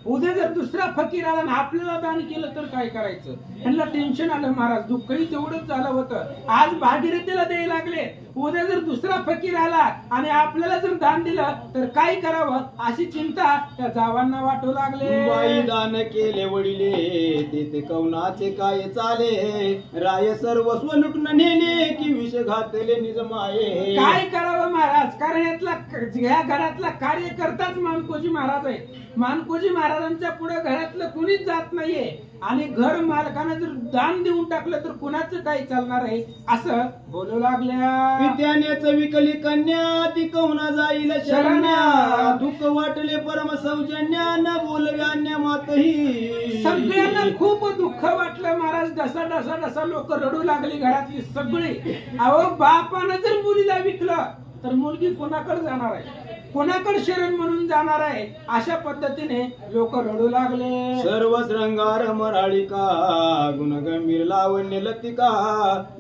उद्या जर दुसरा फकीर आला ना आपल्याला दान केलं तर काय करायचं. ह्यांना टेन्शन आलं महाराज. दुःखही तेवढंच झालं होतं. आज भागीरथीला द्यायला लागले, उद्या जर दुसरा फकीर आला आणि आपल्याला जर दान दिलं तर काय करावं अशी चिंता त्या जावांना वाटू लागले. बाई दान केले वडिले ते कवनाचे काय चाले राय सर्वस्व लुटून नेले की विष घातले निज माये. काय करावं महाराज, कारण या घरातला कार्यकर्ताच मानकोजी महाराज आहे. मानकोजी महाराजांच्या पुढे घरातलं कुणीच जात नाहीये आणि घर मालकानं जर दान देऊन टाकलं तर कुणाचं काही चालणार आहे असं बोलू लागल्या. विद्यानेच विकली कन्या ती कवना जाईल शरण्या दुःख वाटले परम सौजन्या न बोलव्यान्या मातही. सगळ्यांना खूप दुःख वाटलं महाराज. डसा डसा डसा लोक रडू लागली घरातली सगळी. अहो बापानं जर मुलीला विकलं तर मुलगी कोणाकडे जाणार आहे, कोणाकडे शरण म्हणून जाणार आहे, अशा पद्धतीने लोक रडू लागले. सर्व श्रंगार मराळिका गुणगंभीर लावण्य लतिका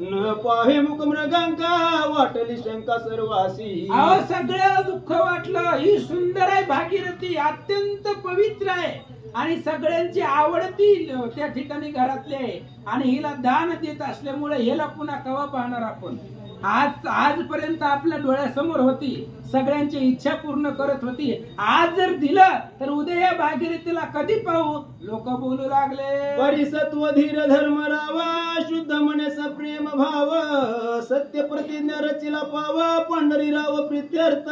न पाहे मुख मृगांका वाटली शंका सर्वासी. अहो सगळ्याला दुःख वाटलं. ही सुंदर आहे भागीरथी, अत्यंत पवित्र आहे आणि सगळ्यांची आवडती त्या ठिकाणी घरातले आहे आणि हिला दान देत असल्यामुळे हिला पुन्हा कवा पाहणार आपण. आजपर्यंत आपल्या डोळ्यासमोर होती, सगळ्यांची इच्छा पूर्ण करत होती. आज जर दिलं तर उद्या या भागीरथीला कधी पाहू लोक बोलू लागले. परिसत्व धीर धर्म रावा शुद्ध मने सप्रेम भाव सत्य प्रतिज्ञा रचिला पावा पंढरीराव प्रित्यर्थ.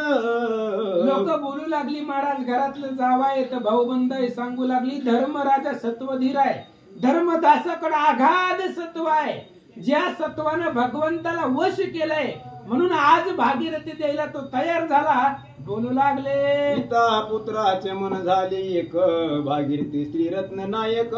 लोक बोलू लागली महाराज. घरातलं जावा येत भाऊबंद सांगू लागली धर्मराजा सत्वधीर आहे, धर्मदासाकडे आघाद सत्व आहे, ज्या सत्वानं भगवंताला वश केलंय म्हणून आज भागीरथी द्यायला तो तयार झाला. बोलू लागले. पिता पुत्राचे मन झाले एक भागीरथी श्रीरत्न नायक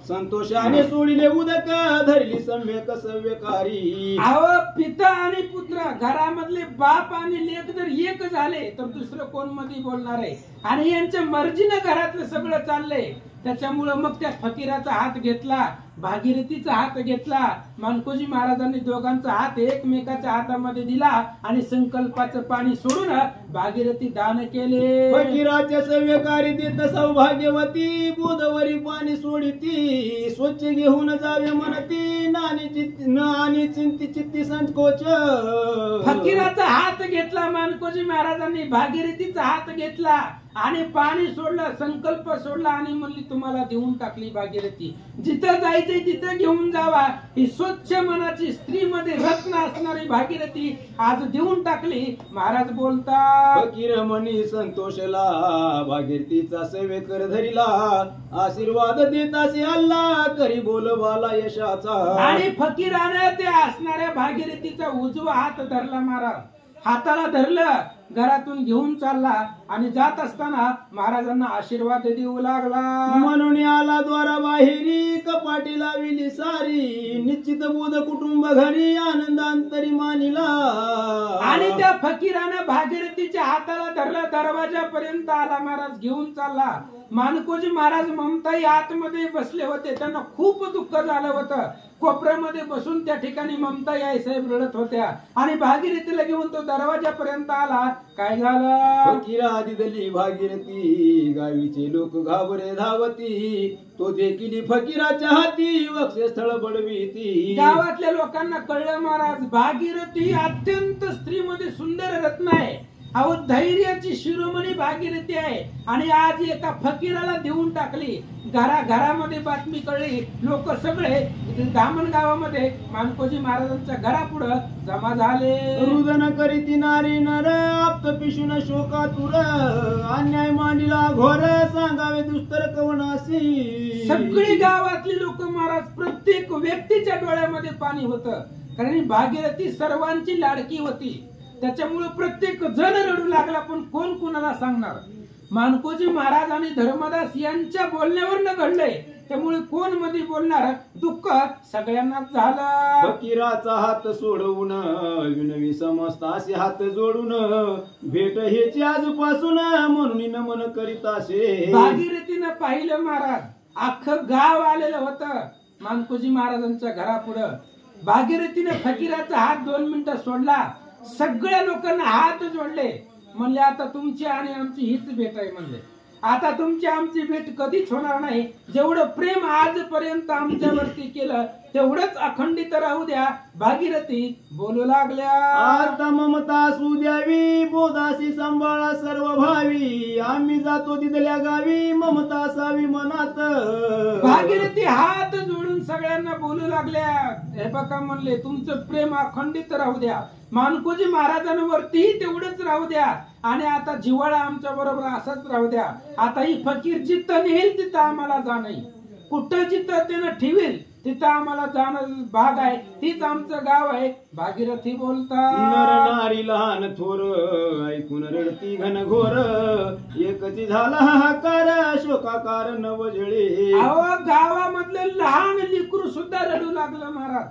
संतोषाने सोडिले उदक धरली सम्यक सव्यकारी. अहो पिता आणि पुत्र घरामधले बाप आणि लेक जर एक झाले तर दुसरं कोण मध्ये बोलणार आहे आणि यांच्या मर्जीनं घरातलं सगळं चाललंय. त्याच्यामुळं मग त्या फकीराचा हात घेतला. भागीरथीचा हात घेतला. मानकोजी महाराजांनी दोघांचा हात एकमेकाच्या हातामध्ये दिला आणि संकल्पाचं पाणी सोडून भागीरथी दान केले. फकीराच्या सव्यकारी देत सौभाग्यवती बुधवरी पाणी सोडिती स्वच्छ घेऊन जावे म्हणती नानी चिंती चित्ती संकोच. फकीराचा हात घेतला मानकोजी महाराजांनी, भागीरथीचा हात घेतला आणि पाणी सोडलं, संकल्प सोडला आणि म्हणली तुम्हाला देऊन टाकली भागीरथी. जिथं जायचंय तिथं घेऊन जावा. ही स्वच्छ मनाची स्त्रीमध्ये रत्न असणारी भागीरथी आज देऊन टाकली. महाराज बोलतात फकीर म्हणी संतोषला भागीरथीचा सेवेकर धरिला आशीर्वाद देतासे अल्ला करी बोलवाला यशाचा. आणि फकीरानं ते असणाऱ्या भागीरथीचा उजवा हात धरला. महाराज हाताला धरलं, घरातून घेऊन चालला आणि जात असताना महाराजांना आशीर्वाद देऊ लागला. म्हणून आला द्वारा बाहेरी कपाटी लाविली सारी निश्चित बुध कुटुंब घरी आनंदांतरी मानिला. आणि त्या फकीरानं भागीरथीच्या हाताला धरलं, दरवाजापर्यंत आला. महाराज घेऊन चालला. मानकोजी महाराज ममताई आतमध्ये बसले होते, त्यांना खूप दुःख झालं होतं. कोपऱ्यामध्ये बसून त्या ठिकाणी ममताई आई साहेब रडत होत्या आणि भागीरथीला घेऊन तो दरवाजापर्यंत आला. काय झालं? फकीरा आधी दली भागीरथी गावीचे लोक घाबरे धावती तो देखील फकीराच्या हाती वक्षस्थळ बडवीती. गावातल्या लोकांना कळलं महाराज भागीरथी अत्यंत स्त्रीमध्ये सुंदर रत्न आहे. अहो धैर्याची शिरोमणी भागीरथी आहे आणि आज एका फकीराला देऊन टाकली. घराघरामध्ये बातमी कळली. लोक सगळे दामण गावामध्ये मानकोजी महाराजांच्या घरापुढं जमा झाले. रुदन करीती नारी नर आप्त पिशून शोकातुर अन्याय मांडिला घोर सांगावे दुस्तर कवनासी. सगळी गावातली लोक महाराज प्रत्येक व्यक्तीच्या डोळ्यामध्ये पाणी होतं, कारण भागीरथी सर्वांची लाडकी होती. त्याच्यामुळे प्रत्येक जण रडू लागला, पण कोण कोणाला सांगणार? मानकोजी महाराज आणि धर्मदास यांच्या बोलण्यावर घडलंय, त्यामुळे कोण मध्ये बोलणार? दुःख सगळ्यांनाच झालं. फकीराचा हात सोडवून विनवी समजतासे हात जोडून भेट हेची आजपासून म्हणून नमन करीतासे. भागीरथीनं पाहिलं महाराज, अख्खं गाव आलेलं होतं मानकोजी महाराजांच्या घरापुढं. भागीरथीने फकीराचा हात 2 मिनिटं सोडला. सगळ्या लोकांना हात जोडले. म्हणले आता तुमची आणि आमची हीच भेट आहे. म्हणले आता तुमची आमची भेट कधीच होणार नाही. जेवढं प्रेम आजपर्यंत आमच्यावरती केलं तेवढंच अखंडित राहू द्या. भागीरथी बोलू लागल्या, आता ममता असू द्यावी बोधाशी सांभाळा सर्व भावी आम्ही जातो तिथल्या गावी ममता असावी मनात. भागीरथी हात जोडून सगळ्यांना बोलू लागल्या. हे बघा म्हणले तुमचं प्रेम अखंडित राहू द्या. मानकोजी महाराजांवरती तेवढंच राहू द्या आणि आता जिव्हाळा आमच्या बरोबर असाच राहू द्या. आता ही फकीर जिथं नेईल तिथं आम्हाला जाणं, कुठं जिथं त्यानं ठेवेल तिथं आम्हाला जाणं भाग आहे. तीच आमचं गाव आहे. भागीरथी बोलतात, नर नारी लहान थोर ऐकून रडती घनघोर एकची झाला हाहाकार शोकाकार नवजळे. अहो गावामधलं लहान लेकरू सुद्धा रडू लागलं महाराज.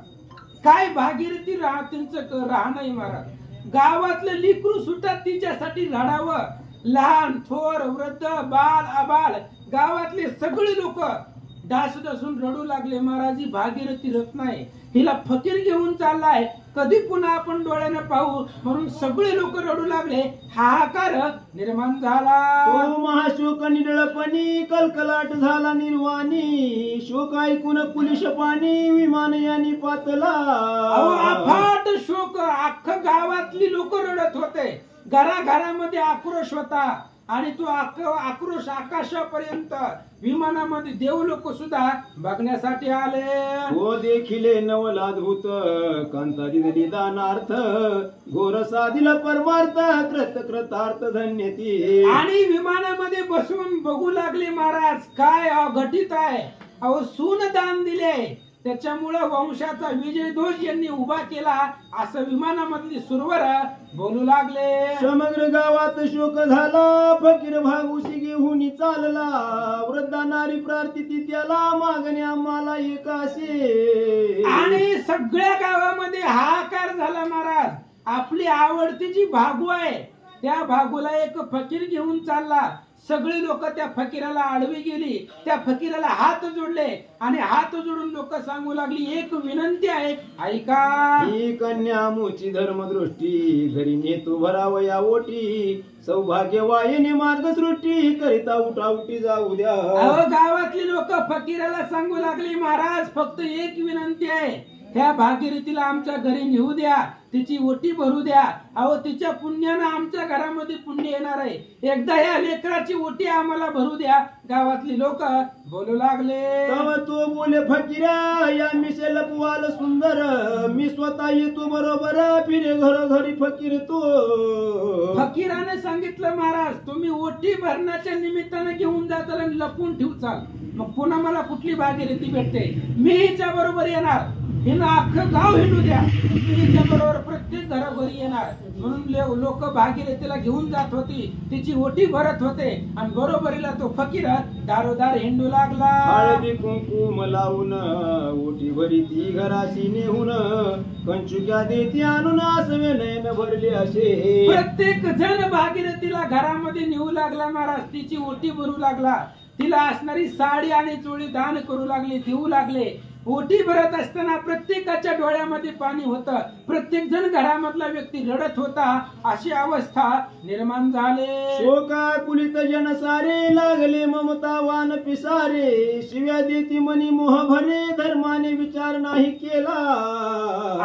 काय भागीरथी त्यांचं राहणं महाराज. गावातलं लेकरू सुद्धा तिच्यासाठी रडावं. लहान थोर वृद्ध बाल आबाल गावातले सगळे लोक डास डसून रडू लागले. महाराज ही भागीरथी रत्न आहे, हिला फकीर घेऊन चाललाय, कधी पुन्हा आपण डोळ्याने पाहू म्हणून सगळे लोक रडू लागले. हाहाकार निर्माण झाला. तो महाशोक निडळपणी कलकलाट झाला निर्वाणी शोक ऐकून कुलिश पाणी विमान यानी पातला. अफाट शोक, अख्खं गावातली लोक रडत होते. घराघरामध्ये आक्रोश होता आणि तो आक्रोश आकाशापर्यंत. विमानामध्ये देव लोक सुद्धा बघण्यासाठी आले. हो देखिले नवलाद्भूत कांता दिली दानार्थ घोर साधिला परमार्थ कृतार्थ धन्य ती. आणि विमानामध्ये बसून बघू लागले महाराज काय अघटित आहे. अहो सून दान दिले, त्याच्यामुळे वंशाचा विजय ध्वज यांनी उभा केला असं विमानामधली सुरवर बोलू लागले. समग्र गावात शोक झाला फकीर भागुशी घेऊन चालला वृद्धा नारी प्रार्थिती त्याला मागणे आम्हाला एकाशे. आणि सगळ्या गावामध्ये हाहाकार झाला महाराज. आपली आवडती जी भागू आहे त्या भागूला एक फकीर घेऊन चालला. सगळी लोक त्या फकीराला आडवी गेली, त्या फकीराला हात जोडले आणि हात जोडून लोक सांगू लागली, एक विनंती आहे, ऐका. ही कन्या मुची धर्मदृष्टी, घरी नेतू भरावया ओटी, सौभाग्य वाहिनी मार्गसृष्टी, करिता उठाउटी जाऊ द्या. अहो गावातली लोक फकीराला सांगू लागली, महाराज फक्त एक विनंती आहे, ह्या भागीरथीला आमच्या घरी नेऊ द्या, तिची ओटी भरू द्या. अहो तिच्या पुण्यानं आमच्या घरामध्ये पुण्य येणार आहे, एकदा ह्या लेकराची ओटी आम्हाला भरू द्या. गावातली लोक बोलू लागले. तव तो बोले फकीरा, या मिशेल पुवाल सुंदर, मी स्वतः येतो बरोबर, फिरे घरोघरी फकीर तो. फकीराने सांगितलं, महाराज तुम्ही ओटी भरण्याच्या निमित्तानं घेऊन जाताल आणि लपून ठेवचाल, मग पुन्हा मला कुठली भागीरथी भेटते? मी हिच्या बरोबर येणार, हिनं अख्खं गाव हिंडू द्या, तिच्या बरोबर प्रत्येक घरोघरी येणार. म्हणून लोक भागीरथीला घेऊन जात होती, तिची ओटी भरत होते आणि बरोबरीला तो फकीर दारोदार हिंडू लागला. हळदी कुंकुम लावून ओटी भरी ती घराशी नेहून, कंचुक्या देती आणून आसवे नयन भरले असे. प्रत्येक जण भागीरथीला घरामध्ये नेऊ लागला महाराज, तिची ओटी भरू लागला, तिला असणारी साडी आणि चोळी दान करू लागले, देऊ लागले. ओटी भरत असताना प्रत्येकाच्या डोळ्यामध्ये पाणी होतं, प्रत्येक जण घरामधला व्यक्ती रडत होता, अशी अवस्था निर्माण झाले. शोकाकुलित जन सारे, लागले ममतावान पिसारे, शिव्या देती मनी मोह भरे, धर्माने विचार नाही केला.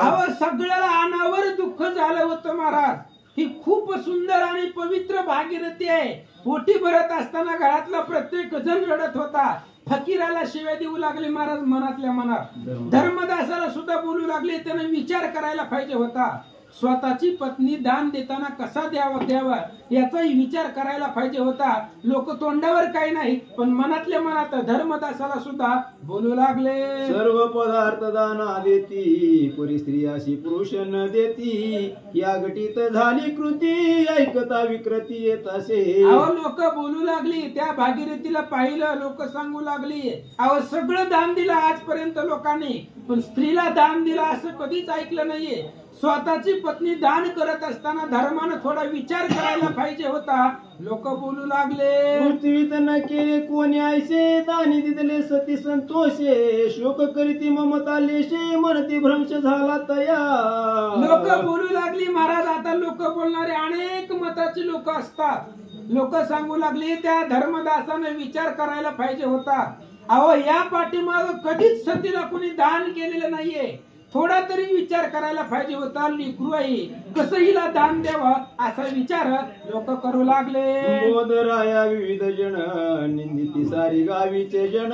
अहो सगळ्याला अनावर दुःख झालं होतं महाराज. ही खूप सुंदर आणि पवित्र भागीरथी आहे. ओटी भरत असताना घरातला प्रत्येक जण रडत होता. फकीराला शिव्या देऊ लागले महाराज मनातल्या मनात. धर्मदासाला सुद्धा बोलू लागले, त्याने विचार करायला पाहिजे होता. स्वतःची पत्नी दान देताना कसा द्यावा याचाही विचार करायला पाहिजे होता. लोक तोंडावर काही नाही, पण मनातल्या मनात धर्मदासाला सुद्धा बोलू लागले. सर्व पदार्थ दाना देती, परी स्त्री अशी पुरुष न देती, या गटीत झाली कृती, ऐकता विकृती येत असे. अहो लोक बोलू लागली, त्या भागीरथीला पाहिलं, लोक सांगू लागली, अहो सगळं दान दिलं आजपर्यंत लोकांनी, पण स्त्रीला दान दिलं असं कधीच ऐकलं नाहीये. स्वतःची पत्नी दान करत असताना धर्मानं थोडा विचार करायला पाहिजे होता. लोक बोलू लागले. पृथ्वीत न केले कोणी ऐसे, दानी दिदले सती संतोषे, शोक करीती ममता लेशे, मनती भ्रंश झाला तया. लोक बोलू लागली महाराज. आता लोक बोलणारे अनेक मताची लोक असतात. लोक सांगू लागली, त्या धर्मदासाने विचार करायला पाहिजे होता. अहो या पाठीमाग कधीच सतीला कोणी दान केलेलं नाहीये, थोडा तरी विचार करायला पाहिजे होता. लेकरू आहे, कसं हिला दान द्यावं असा विचार लोक करू लागले. बोधराया विविध जन, निंदिती सारी गावीचे जन,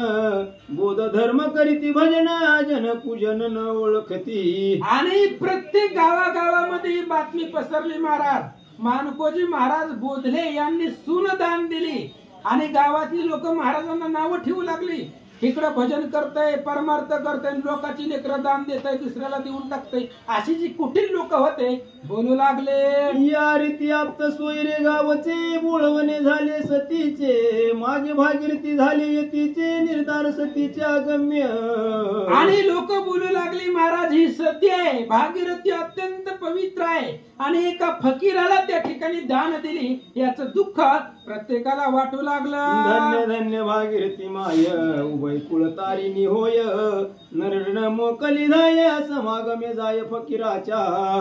बोध धर्म करीती भजन, जन पूजन न ओळखती. आणि प्रत्येक गावागावामध्ये ही बातमी पसरली महाराज. मानकोजी महाराज बोधले यांनी सून दान दिली आणि गावातली लोक महाराजांना नावं ठेवू लागली. इकडं भजन करतय, परमार्थ करतय, लोकांची लेकरं दान देतय, दुसऱ्याला देऊन टाकतय, अशी जी कुठील लोक होते बोलू लागले. या रीती आप्त सोयरे गावचे, बोळवणे झाले सतीचे, माझे भागीरथी झाले यतीचे, निर्धार सतीच्या गम्य. आणि लोक बोलू लागली, महाराज ही सती आहे, भागीरथी अत्यंत पवित्र आहे आणि एका फकीराला त्या ठिकाणी दान दिली, याचं दुःख प्रत्येकाला वाटू लागलं. धन्य धन्य भागीरथी माय, उभय कुळ तारिणी होय, नरण मोकली धाय, समागमे जाय फकीराच्या.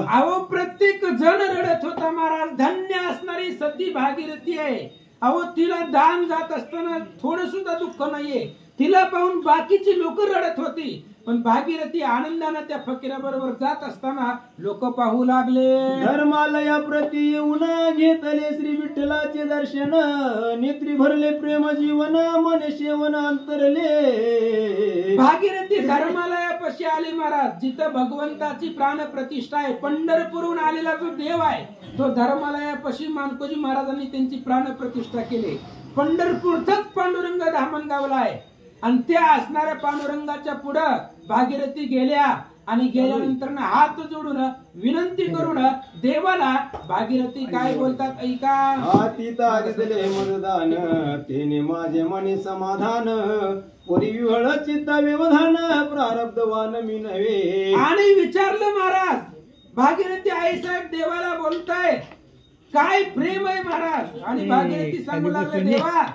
अहो प्रत्येक जण रडत होता महाराज. धन्य असणारी सती भागीरथी आहे. अहो तिला दान जात असताना थोडं सुद्धा दुःख नाहीये. तिला पाहून बाकीची लोक रडत होती, पण भागीरथी आनंदाने त्या फकीराबरोबर जात असताना लोक पाहू लागले. धर्मालया प्रती येऊन घेतले श्री विठ्ठलाचे दर्शन, नेत्री भरले प्रेम जीवन, मन शेवन अंतरले. भागीरथी धर्मालयापाशी आली महाराज, जिथं भगवंताची प्राण प्रतिष्ठा आहे. पंढरपूरहून आलेला जो देव आहे तो धर्मालयापाशी मानकोजी महाराजांनी त्यांची प्राण प्रतिष्ठा केली. पंढरपूरचाच पांडुरंग धामणगावला आहे आणि त्या असणाऱ्या पांडुरंगाच्या पुढं भागीरथी गेल्या आणि गेल्यानंतर हात जोडून विनंती करून देवाला भागीरथी काय बोलतात ऐका. हाती तागितले मतदान, तेने माझे मनी समाधान, परी विहळ चित्त व्यवधान, प्रारब्धवान मी नव्हे. आणि विचारलं महाराज, भागीरथी आई साहेब देवाला बोलताय, काय प्रेम आहे महाराज. आणि भागीरथी सांगू लागले, देवा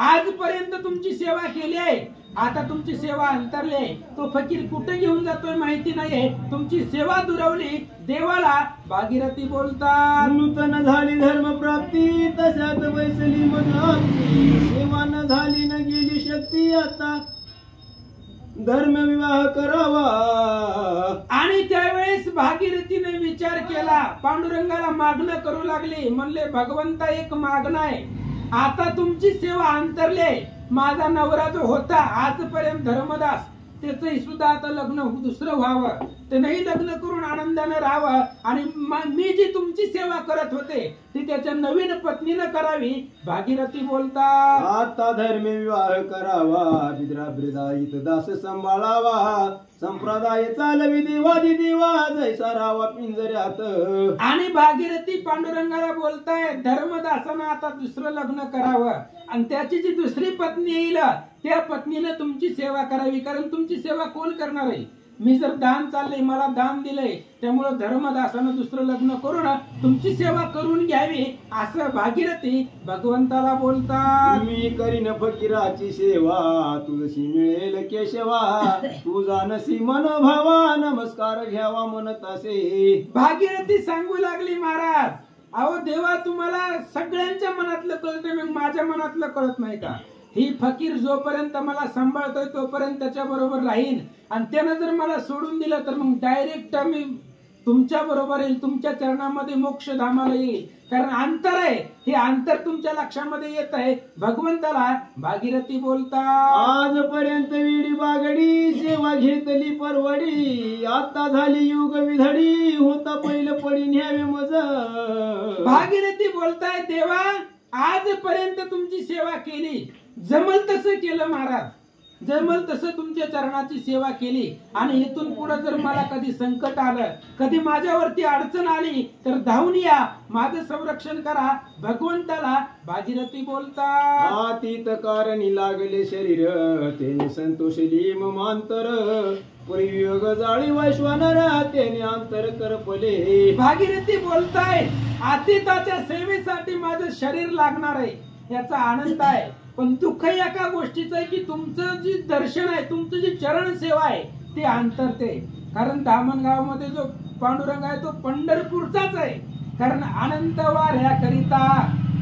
आजपर्यंत तुमची सेवा केली आहे, आता तुमची सेवा अंतरली आहे. तो फकीर कुठे घेऊन जातोय माहिती नाहीये, तुमची सेवा दुरावली. देवाला भागीरथी बोलतात, नूतन झाली धर्म प्राप्ती, तशात बैसली मन आमची. सेवा न झाली न गेली शक्ती, आता धर्म विवाह करावा. आणि त्यावेळेस भागीरथीने विचार केला, पांडुरंगाला मागणं करू लागली. म्हणले, भगवंता एक मागणं आहे, आता तुमची सेवा अंतरले. माझा नवरा जो होता आजपर्यंत धर्मदास, त्याचंही सुद्धा आता लग्न दुसरं व्हावं, त्यानंही लग्न करून आनंदाने राहावं. आणि मी जी तुमची सेवा करत होते ती त्याच्या नवीन पत्नीनं करावी. भागीरथी बोलतात, आता धर्म विवाह करावा, बिद्राब्रिदायित दास सांभाळावा. संप्रदाय चालवी देवादी देवा, जैसा राहावा पिंजऱ्यात. आणि भागीरथी पांडुरंगाला बोलताय, धर्मदासानं आता दुसरं लग्न करावं आणि त्याची जी दुसरी पत्नी येईल त्या पत्नीने तुमची सेवा करावी. कारण तुमची सेवा कोण करणार आहे? मी जर दान चाललंय, मला दान दिलंय, त्यामुळे धर्मदासानं दुसरं लग्न करून तुमची सेवा करून घ्यावी, असं भागीरथी भगवंताला बोलतात. मी करीन फकीराची सेवा, तुझशी मिळेल केशवा. तू जानसी मन भावा, नमस्कार घ्यावा म्हणत असे. भागीरथी सांगू लागली, महाराज अहो देवा, तुम्हाला सगळ्यांच्या मनातलं कळतं, मग माझ्या मनातलं कळत नाही का? ही फकीर जोपर्यंत मला सांभाळतोय तोपर्यंत त्याच्या बरोबर राहीन, आणि त्यानं जर मला सोडून दिलं तर मग डायरेक्ट मी तुमच्या बरोबर येईल, तुमच्या चरणामध्ये मोक्षधामाला येईल. कारण अंतर आहे, हे अंतर तुमच्या लक्षामध्ये येत आहे. भगवंताला भागीरथी बोलतात, आजपर्यंत विडी बागडी, सेवा घेतली परवडी. आता झाली युग विधडी, होता पहिलं पडी न्यावे मज. भागीरथी बोलताय, देवा आजपर्यंत तुमची सेवा केली, जमल तसं केलं महाराज, जमल तसं तुमच्या चरणाची सेवा केली. आणि इथून पुढे जर मला कधी संकट आलं, कधी माझ्यावरती अडचण आली तर धावून या, माझं संरक्षण करा. भगवंताला भागीरथी बोलतात, अतीत कारणी लागले शरीर, तेने संतोषली ममांतर. परियोग जाळी वैश्वानर, तेने अंतर करपले. भागीरथी बोलताय, अतीताच्या सेवेसाठी माझं शरीर लागणार आहे, याचा आनंद आहे. पण दुःख एका गोष्टीचं आहे की तुमचं जे दर्शन आहे, तुमचं जी चरण सेवा आहे ते अंतरते. कारण धामणगावमध्ये जो पांडुरंग आहे तो पंढरपूरचाच आहे. कारण अनंत वाऱ्या करिता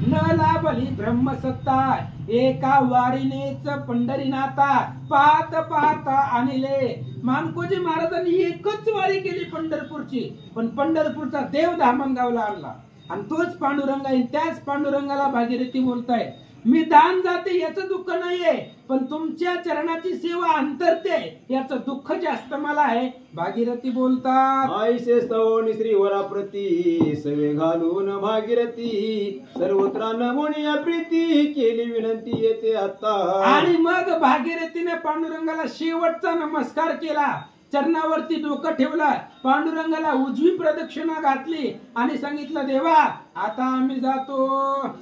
न लाभली ब्रह्मसत्ता, एका वारीनेच पंढरीनाथा. पाहत पाहता आणले. मानकोजी महाराजांनी एकच वारी केली पंढरपूरची, पण पंढरपूरचा देव धामणगावला आणला, आणि तोच पांडुरंग आहे. त्याच पांडुरंगाला भागीरथी बोलताय, मी दान जाते याचं दुःख नाहीये, पण तुमच्या चरणाची सेवा अंतरते याचं दुःख जास्त मला आहे. भागीरथी बोलतात, आईसे स्तवनी श्रीवरा प्रती, सवे घालून भागीरथी. सर्वत्र नमुनिया प्रीती, केली विनंती येते आता. आणि मग भागीरथीने पांडुरंगाला शेवटचा नमस्कार केला, चरणावरती डोकं ठेवलं, पांडुरंगाला उजवी प्रदक्षिणा घातली आणि सांगितलं, देवा आता आम्ही जातो.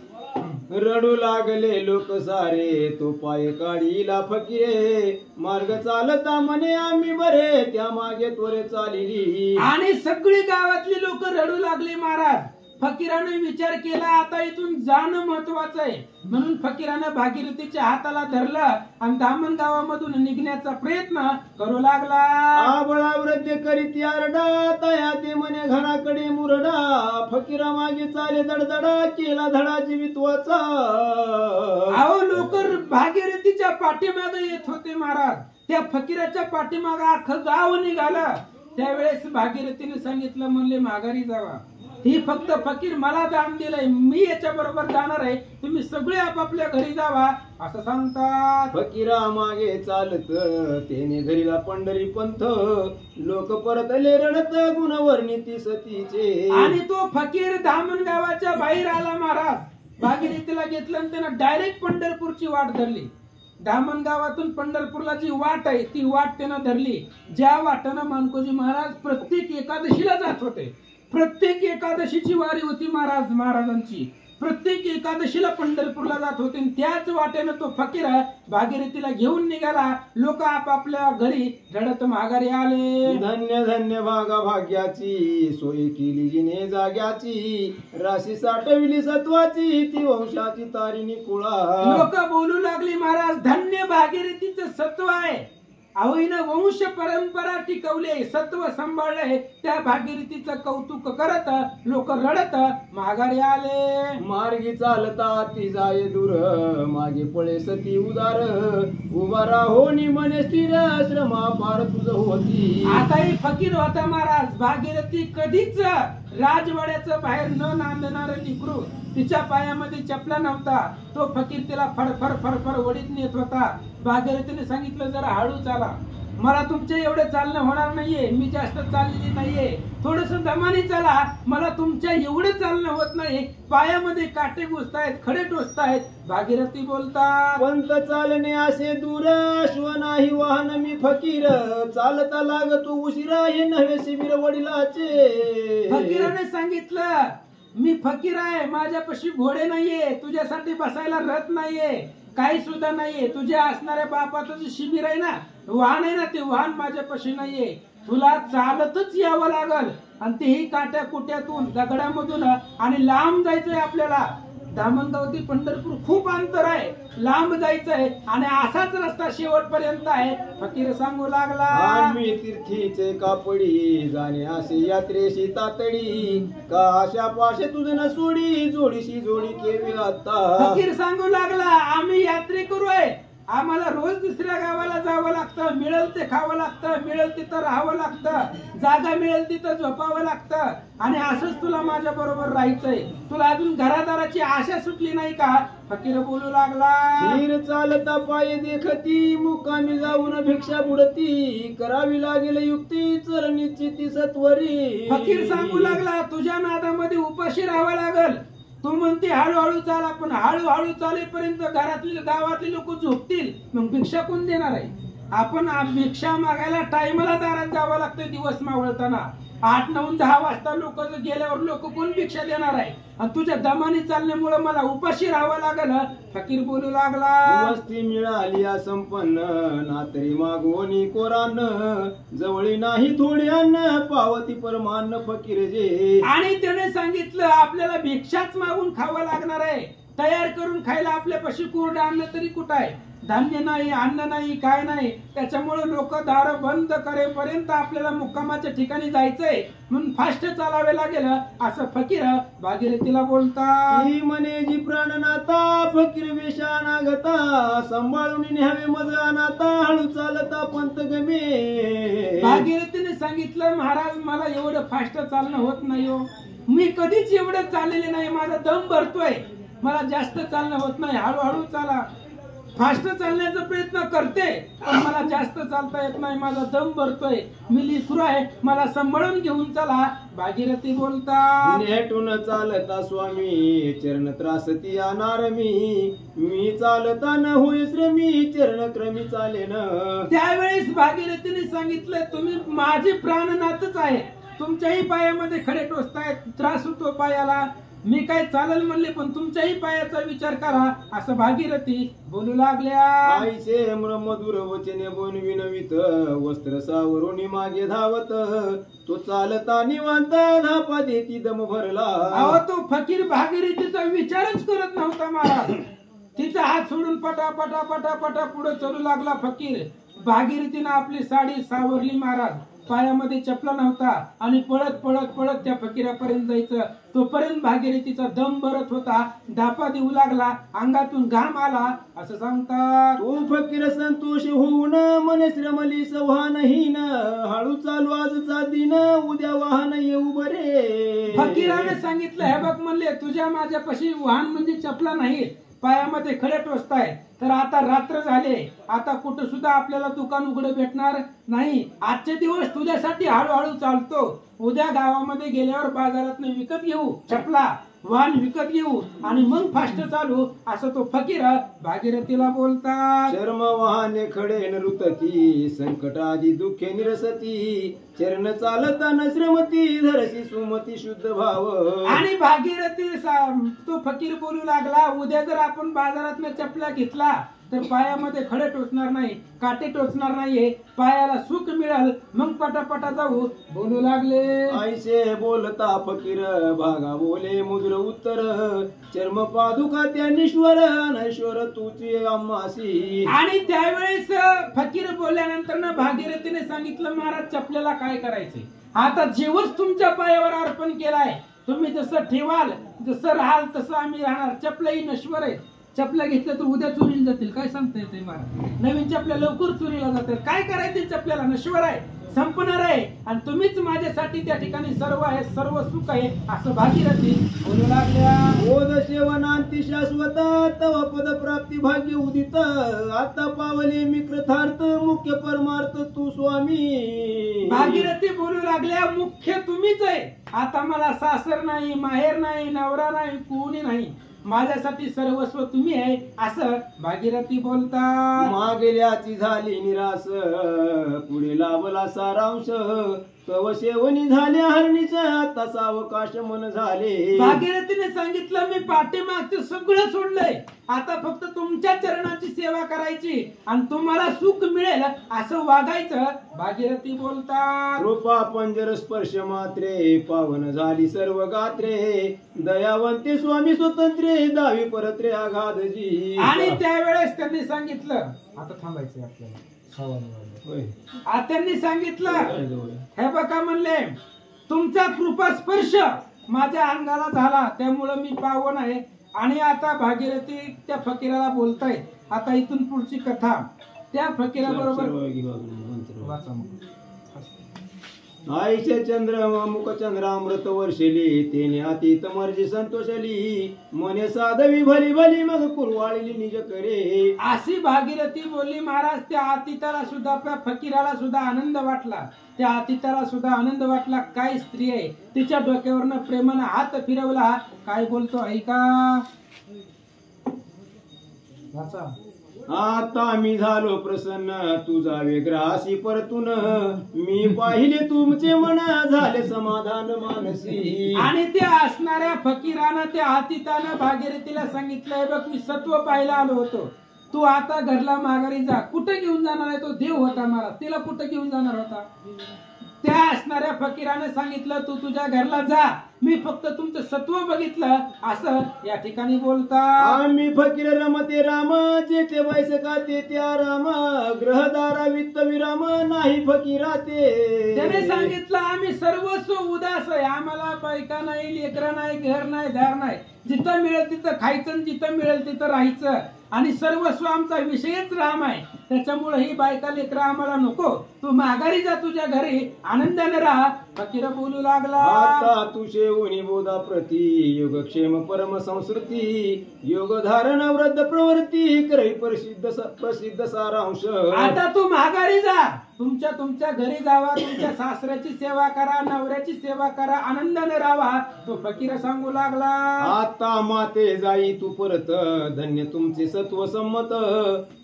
रडू लागले लोक सारे, तो पाय काढीला फकीरे. मार्ग चालता म्हणे आम्ही बरे, त्या मागे त्वरे चालिली. आणि सगळी गावातली लोक रडू लागली. महाराज फकीराने विचार केला, आता इथून जाणं महत्वाचं आहे, म्हणून फकीराने भागीरथीच्या हाताला धरलं आणि धामण गावामधून निघण्याचा प्रयत्न करू लागला. आबळा वृद्ध करीत यारडा, तया ते म्हणे घराकडे मुरडा. फकीरा मागे चाले दडदडा, केला धडा जीवित्वाचा. अहो लोक भागीरथीच्या पाठीमागे येत होते महाराज. त्या फकीराच्या पाठीमागे अख्खं गाव निघालं. त्यावेळेस भागीरथीने सांगितलं, म्हणले माघारी जावा, ही फक्त फकीर मला दान दिलंय, मी याच्या बरोबर जाणार आहे, तुम्ही सगळे आपापल्या घरी जावा असं सांगतात. फकीरा मागे चालत, तेने घरीला पंढरी पंथ. लोक परतले रडत, गुणवर्णिती सतीचे. आणि तो फकीर धामण गावाच्या बाहेर आला. महाराज भागीरथीला घेतलं आणि त्यानं डायरेक्ट पंढरपूरची वाट धरली. धामण गावातून पंढरपूरला जी वाट आहे ती वाट त्यानं धरली, ज्या वाटेनं मानकोजी महाराज प्रत्येक एकादशीला जात होते. प्रत्येक एकादशीची वारी होती महाराजांची. प्रत्येक एकादशीला पंढरपूरला जात होते आणि त्याच वाटेनं तो फकीर भागीरथीला घेऊन निघाला. लोक आपापल्या घरी रडत माघारी आले. धन्य धन्य भागा भाग्याची सोय केली जिने जाग्याची राशी साठविली सत्वाची ती वंशाची तारिणी कुळा. लोक बोलू लागली महाराज धन्य भागीरथीचं सत्व आहे. अहोईनं वंश परंपरा टिकवले सत्व सांभाळले. त्या भागीरथीचं कौतुक करत लोक रडत माघारी आले. मार्गी चालता ती जाय दूर मागे पळे सती उदार उभा राहोनी मने स्थिर श्रमा पार तुझ होती. आताही फकीर होता महाराज. भागीरथी कधीच राजवाड्याचं बाहेर न नांदणार लिकरू. तिच्या पायामध्ये चपला नव्हता. तो फकीर तिला फडफड फडफड वडीत नेत होता. भागीरथीने सांगितलं जरा हळू चाला. मला तुमच्या एवढे चालणं होणार नाहीये. मी जास्त चाललेली नाहीये. थोडस दमाने चाला. मला तुमच्या एवढे चालणं होत नाही. पायामध्ये काटे घुसतायत खडे टोचतायत. भागीरथी बोलतात पंत चालणे असे दूर अश्व नाही वाहन मी फकीर चालता लागतो उशिरा हे नव्हे शिबिर वडिलाचे. फकीराने सांगितलं मी फकीर आहे. माझ्यापाशी घोडे नाहीये. तुझ्यासाठी बसायला रथ नाहीये. काही सुद्धा नाहीये. तुझ्या असणाऱ्या बापाचं जे शिबिर आहे ना वाहन आहे ना ते वाहन माझ्यापाशी नाहीये. तुला चालतच यावं लागल आणि तेही काट्या कुट्यातून दगडामधून आणि लांब जायचंय आपल्याला. धामणगाव ते पंढरपूर खूप अंतर आहे. लांब जायचंय आणि असाच रस्ता शेवटपर्यंत आहे. फकीर सांगू लागला आम्ही तीर्थीचे कापडी जाणे असे यात्रेशी तातडी का अशा पाशे तुझ न सोडी जोडीशी जोडी केवी आता. फकीर सांगू लागला आम्ही यात्रे करू आहे. आम्हाला रोज दुसऱ्या गावाला जावं लागतं. मिळेल ते खावं लागतं. मिळेल तिथं राहावं लागतं. जागा मिळेल तिथं झोपावं लागतं. आणि असंच तुला माझ्या बरोबर राहायचंय. तुला अजून घरादाराची आशा सुटली नाही का. फकीर बोलू लागला धीर चालता पाय देखती मुक्कामी जाऊन भिक्षा बुडती करावी लागेल युक्ती चल निश्चिती सत्वरी. फकीर सांगू लागला तुझ्या नादामध्ये उपाशी राहावं लागल. तू म्हणते हळूहळू चाला पण हळूहळू चालेपर्यंत घरातले गावातले लोक झोपतील. मग भिक्षा कोण देणार आहे. आपण भिक्षा मागायला टायमाला दारात जावं लागतं. दिवस मावळताना 8, 9, 10 वाजता लोक गेल्यावर लोक कोण भिक्षा देणार आहे. आणि तुझ्या दमाने चालण्यामुळे मला उपाशी राहावं लागल. फकीर बोलू लागला वस्ती मिळाली संपन्न नातरी मागवणी कोरान जवळी नाही थोडी अन्न पावती परमान फकीर जे. आणि त्याने सांगितलं आपल्याला भिक्षाच मागून खावं लागणार आहे. तयार करून खायला आपल्यापाशी कोरडं अन्न तरी कुठं आहे. धान्य नाही अन्न नाही काय नाही. त्याच्यामुळे लोक दार बंद करेपर्यंत आपल्याला मुक्कामाच्या ठिकाणी जायचंय म्हणून फास्ट चालावे लागेल असं फकीर भागीरथीला बोलतात. म्हणे जी प्राणनाथा फकीर वेशाना गता सांभाळून न्यावे मज अनाथा हळू चालता पंत गमे. भागीरथीने सांगितलं महाराज मला एवढं फास्ट चालणं होत नाही हो. मी कधीच एवढं चाललेले नाही. माझा दम भरतोय. मला जास्त चालणं होत नाही. हळूहळू चाला. फास्ट चालण्याचा प्रयत्न करते पण मला जास्त चालता येत नाही. माझा दम भरतोय. मी लिखरू आहे. मला सांभाळून घेऊन चला. भागीरथी बोलतात नेटून चालता स्वामी चरण त्रासती येणार मी चालता न होई श्रमी चरण क्रमी चालेन. त्यावेळेस भागीरथीने सांगितलं तुम्ही माझे प्राणनाथच आहे. तुमच्याही पायामध्ये खडे टोचतायत. त्रास होतो पायाला. मी काय चालेल म्हणले पण तुमच्याही पायाचा विचार करा असं भागीरथी बोलू लागल्या. आईचे मधुर वचने बनविनवित वस्त्र सावरून मागे धावत तो चालता निवांत धापा देती दम भरला. अहो तो फकीर भागीरथीचा विचारच करत नव्हता महाराज. तिचा हात सोडून पटा पटा पटा पटा पुढे चलू लागला फकीर. भागीरथीनं आपली साडी सावरली महाराज. पायामध्ये चपला नव्हता आणि पळत पळत पळत त्या फकीरापर्यंत जायचं. तोपर्यंत भागीरथीचा दम भरत होता. धापा देऊ लागला. अंगातून घाम आला असं सांगतात. तो फकीर संतोष होऊन मन श्रमली सव्हानहीन हळू चालू आजचा दिन उद्या वाहन येऊ बरे. फकीराने सांगितलं हे बघ म्हणले तुझ्या माझ्यापाशी वाहन म्हणजे चपला नाही. पायामध्ये खडे टोचताय. तर आता रात्र झाले. आता कुठं सुद्धा आपल्याला दुकान उघडं भेटणार नाही. आजचे दिवस तुझ्यासाठी हळूहळू चालतो. उद्या गावामध्ये गेल्यावर बाजारात विकत घेऊ चपला. वाहन विकत घेऊ आणि मग फास्ट चालू, असं तो फकीर भागीरथीला बोलतात. चर्म वाहने खडे नृतती, संकट आदी दुःखे निरसती, चरण चालताना श्रमती, धरसी सुमती शुद्ध भाव. आणि भागीरथी तो फकीर बोलू लागला, उद्या जर आपण बाजारात चपला घेतला तर पायामध्ये खडे टोचणार नाही, काटे टोचणार नाहीये, पायाला सुख मिळेल, मग पटापटा जाऊ. बोलू लागले. ऐसे बोलता फकीर भागा बोले मुद्र उत्तर, चर्म पादुका ज्ञानेश्वर अनश्वर तुझी आम्हासी. आणि त्यावेळेस फकीर बोलल्यानंतर ना भागीरथीने सांगितलं, महाराज चपल्याला काय करायचे, आता जीवच तुमच्या पायावर अर्पण केलाय, तुम्ही जसं ठेवाल जसं राहाल तसं आम्ही राहणार. चपलाही नश्वर आहे, चपला घेतल्या तर उद्या चोरीला जातील, काय सांगता येते महाराज. नवीन चपल्या लवकर चोरीला जातात, काय करायचे, चपल्याला नश्वर आहे, संपणार आहे, आणि तुम्हीच माझ्यासाठी त्या ठिकाणी सर्व आहे, सर्व सुख आहे, असं भागीरथी बोलू लागल्या. बोध सेवनांती शाश्वत, तव पद प्राप्ती भाग्य उदित, आता पावले मी कृतार्थ, मुख्य परमार्थ तू स्वामी. भागीरथी बोलू लागल्या, मुख्य तुम्हीच आहे, आता मला सासर नाही, माहेर नाही, नवरा नाही, कोणी नाही, माझ्यासाठी सर्वस्व तुम्ही आहे, असं भागीरथी बोलतात. मागेल्याची झाली निरास, पुढे लाभला सारांश, तव सेवनी झाले हरणीच, आता सावकाश मन झाले. भागीरथीने सांगितलं, मी पाठीमागचं सगळं सोडलंय, आता फक्त तुमच्या चरणाची सेवा करायची आणि तुम्हाला सुख मिळेल असं वागायचं. भागीरथी बोलतात. कृपा पंजर स्पर्श मात्रे, पावन झाली सर्व गात्रे, दयावंते स्वामी स्वतंत्रे, दावी परत्रे आघातजी. आणि त्यावेळेस त्यांनी सांगितलं, आता थांबायचं आपल्याला, त्यांनी सांगितलं, हे बघा म्हणले, तुमचा कृपा स्पर्श माझ्या अंगाला झाला, त्यामुळं मी पावन आहे. आणि आता भागीरथी त्या फकीराला बोलताय, आता इथून पुढची कथा त्या फकीराबरोबर वाचा. आईचे चंद्र मुख चंद्रामृत वर्षली, तेने अतीत मर्जी संतोषली, मने साधवी भली भली, मग कुरवाळली निज करे. अशी भागीरथी बोलली. महाराज, त्या अतिताला सुद्धा, त्या फकीराला सुद्धा आनंद वाटला, त्या अतिताला सुद्धा आनंद वाटला. काय स्त्री आहे, तिच्या डोक्यावरनं प्रेमानं हात फिरवला. काय बोलतो ऐका. आता मी झालो प्रसन्न, तुझा विग्रहासी परतून, मी पाहिले तुमचे मन, झाले समाधान मानसी. आणि त्या असणाऱ्या फकीरानं, त्या अतितानं भागीरथीला सांगितलंय, बघ मी सत्व पाहायला आलो होतो, तू आता घरला माघारी जा. कुठे घेऊन जाणार आहे, तो देव होता महाराज, तिला कुठे घेऊन जाणार होता. त्या असणाऱ्या फकीराने सांगितलं, तू तुझ्या घरला जा, मी फक्त तुमचं सत्व बघितलं, असं या ठिकाणी बोलता. आम्ही फकीर रमते राम, जेथे वैस का ते आराम, ग्रहदारा वित्त विराम, नाही फकीराते. त्याने सांगितलं, आम्ही सर्वस्व उदास आहे, आम्हाला बायका नाही, लेकरं नाही, घर नाही, दार नाही, जिथं मिळेल तिथं खायचं, जिथं मिळेल तिथं राहायचं, आणि सर्वस्व आमचा विषयच राम आहे, त्याच्यामुळे ही बायका लेकरं आम्हाला नको, तू माघारी जा, तुझ्या घरी आनंदाने राहा. फकीर बोलू लागला. आता तुझे उनी बोधा प्रती, योगक्षेम परम संस्कृती, योग धारण वृद्ध प्रवृत्ती, करई प्रसिद्ध सारांश. आता तू माघारी जा, तुमच्या घरी जावा, तुमच्या सासऱ्याची सेवा करा, नवऱ्याची सेवा करा, आनंदाने राहा. तो फकीर सांगू लागला. आता माते जाई तू परत, धन्य तुमचे सत्व संमत,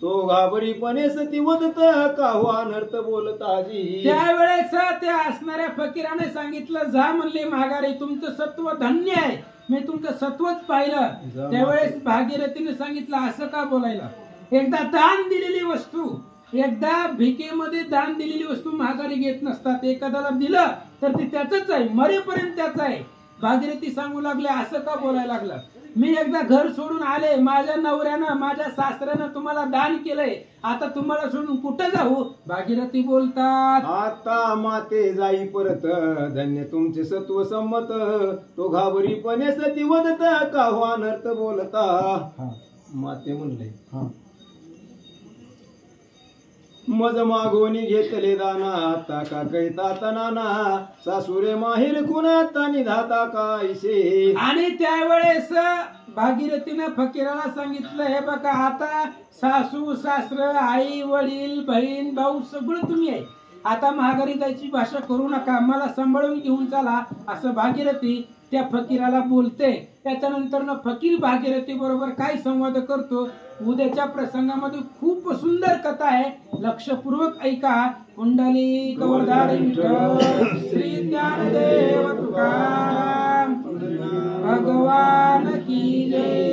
तो घाबरीपणे सती वदत, काहू अनर्थ बोलताजी. त्यावेळेस त्या असणाऱ्या फकीराने सांगितलं, जा म्हणले माघारी, तुमचं सत्व धन्य आहे, मी तुमचं सत्वच पाहिलं. त्यावेळेस भागीरथीने सांगितलं, असं का बोलायला, एकदा दान दिलेली वस्तू, एकदा भिकेमध्ये दान दिलेली वस्तू माघारी घेत नसतात, एखाद्याला दिलं तर ती त्याच आहे, मरेपर्यंत त्याच आहे. भागीरथी सांगू लागले, असं का बोलायला लागला, मी एकदा घर सोडून आले, माझ्या नवऱ्यानं, माझ्या सासऱ्यानं तुम्हाला दान केलंय, आता तुम्हाला सोडून कुठं जाऊ. भागीरथी बोलतात. आता माते जाई परत, धन्य तुमचे सत्व संमत, तो घाबरीपणे सती वदत, काहू अनर्थ बोलता. माते म्हणले, मज मागोनी घेतले दाना, आता का कैता नाना, सासुरे माहेर कुणाता निधाता कायसे. आणि त्यावेळेस भागीरथीनं फकीराला सांगितलं, हे बघा, आता सासू सासर, आई वडील, बहीण भाऊ सगळं तुम्ही आहे, आता माघारी जायची भाषा करू नका, मला सांभाळून घेऊन चला. असं भागीरथी त्या फकीराला बोलते. त्याच्यानंतर फकीर भागीरथी बरोबर काय संवाद करतो उद्याच्या प्रसंगामध्ये खूप सुंदर कथा आहे. लक्षपूर्वक ऐका. कुंडली कवरधारी विठ्ठल श्री ज्ञानदेव तुकाराम भगवान की जय.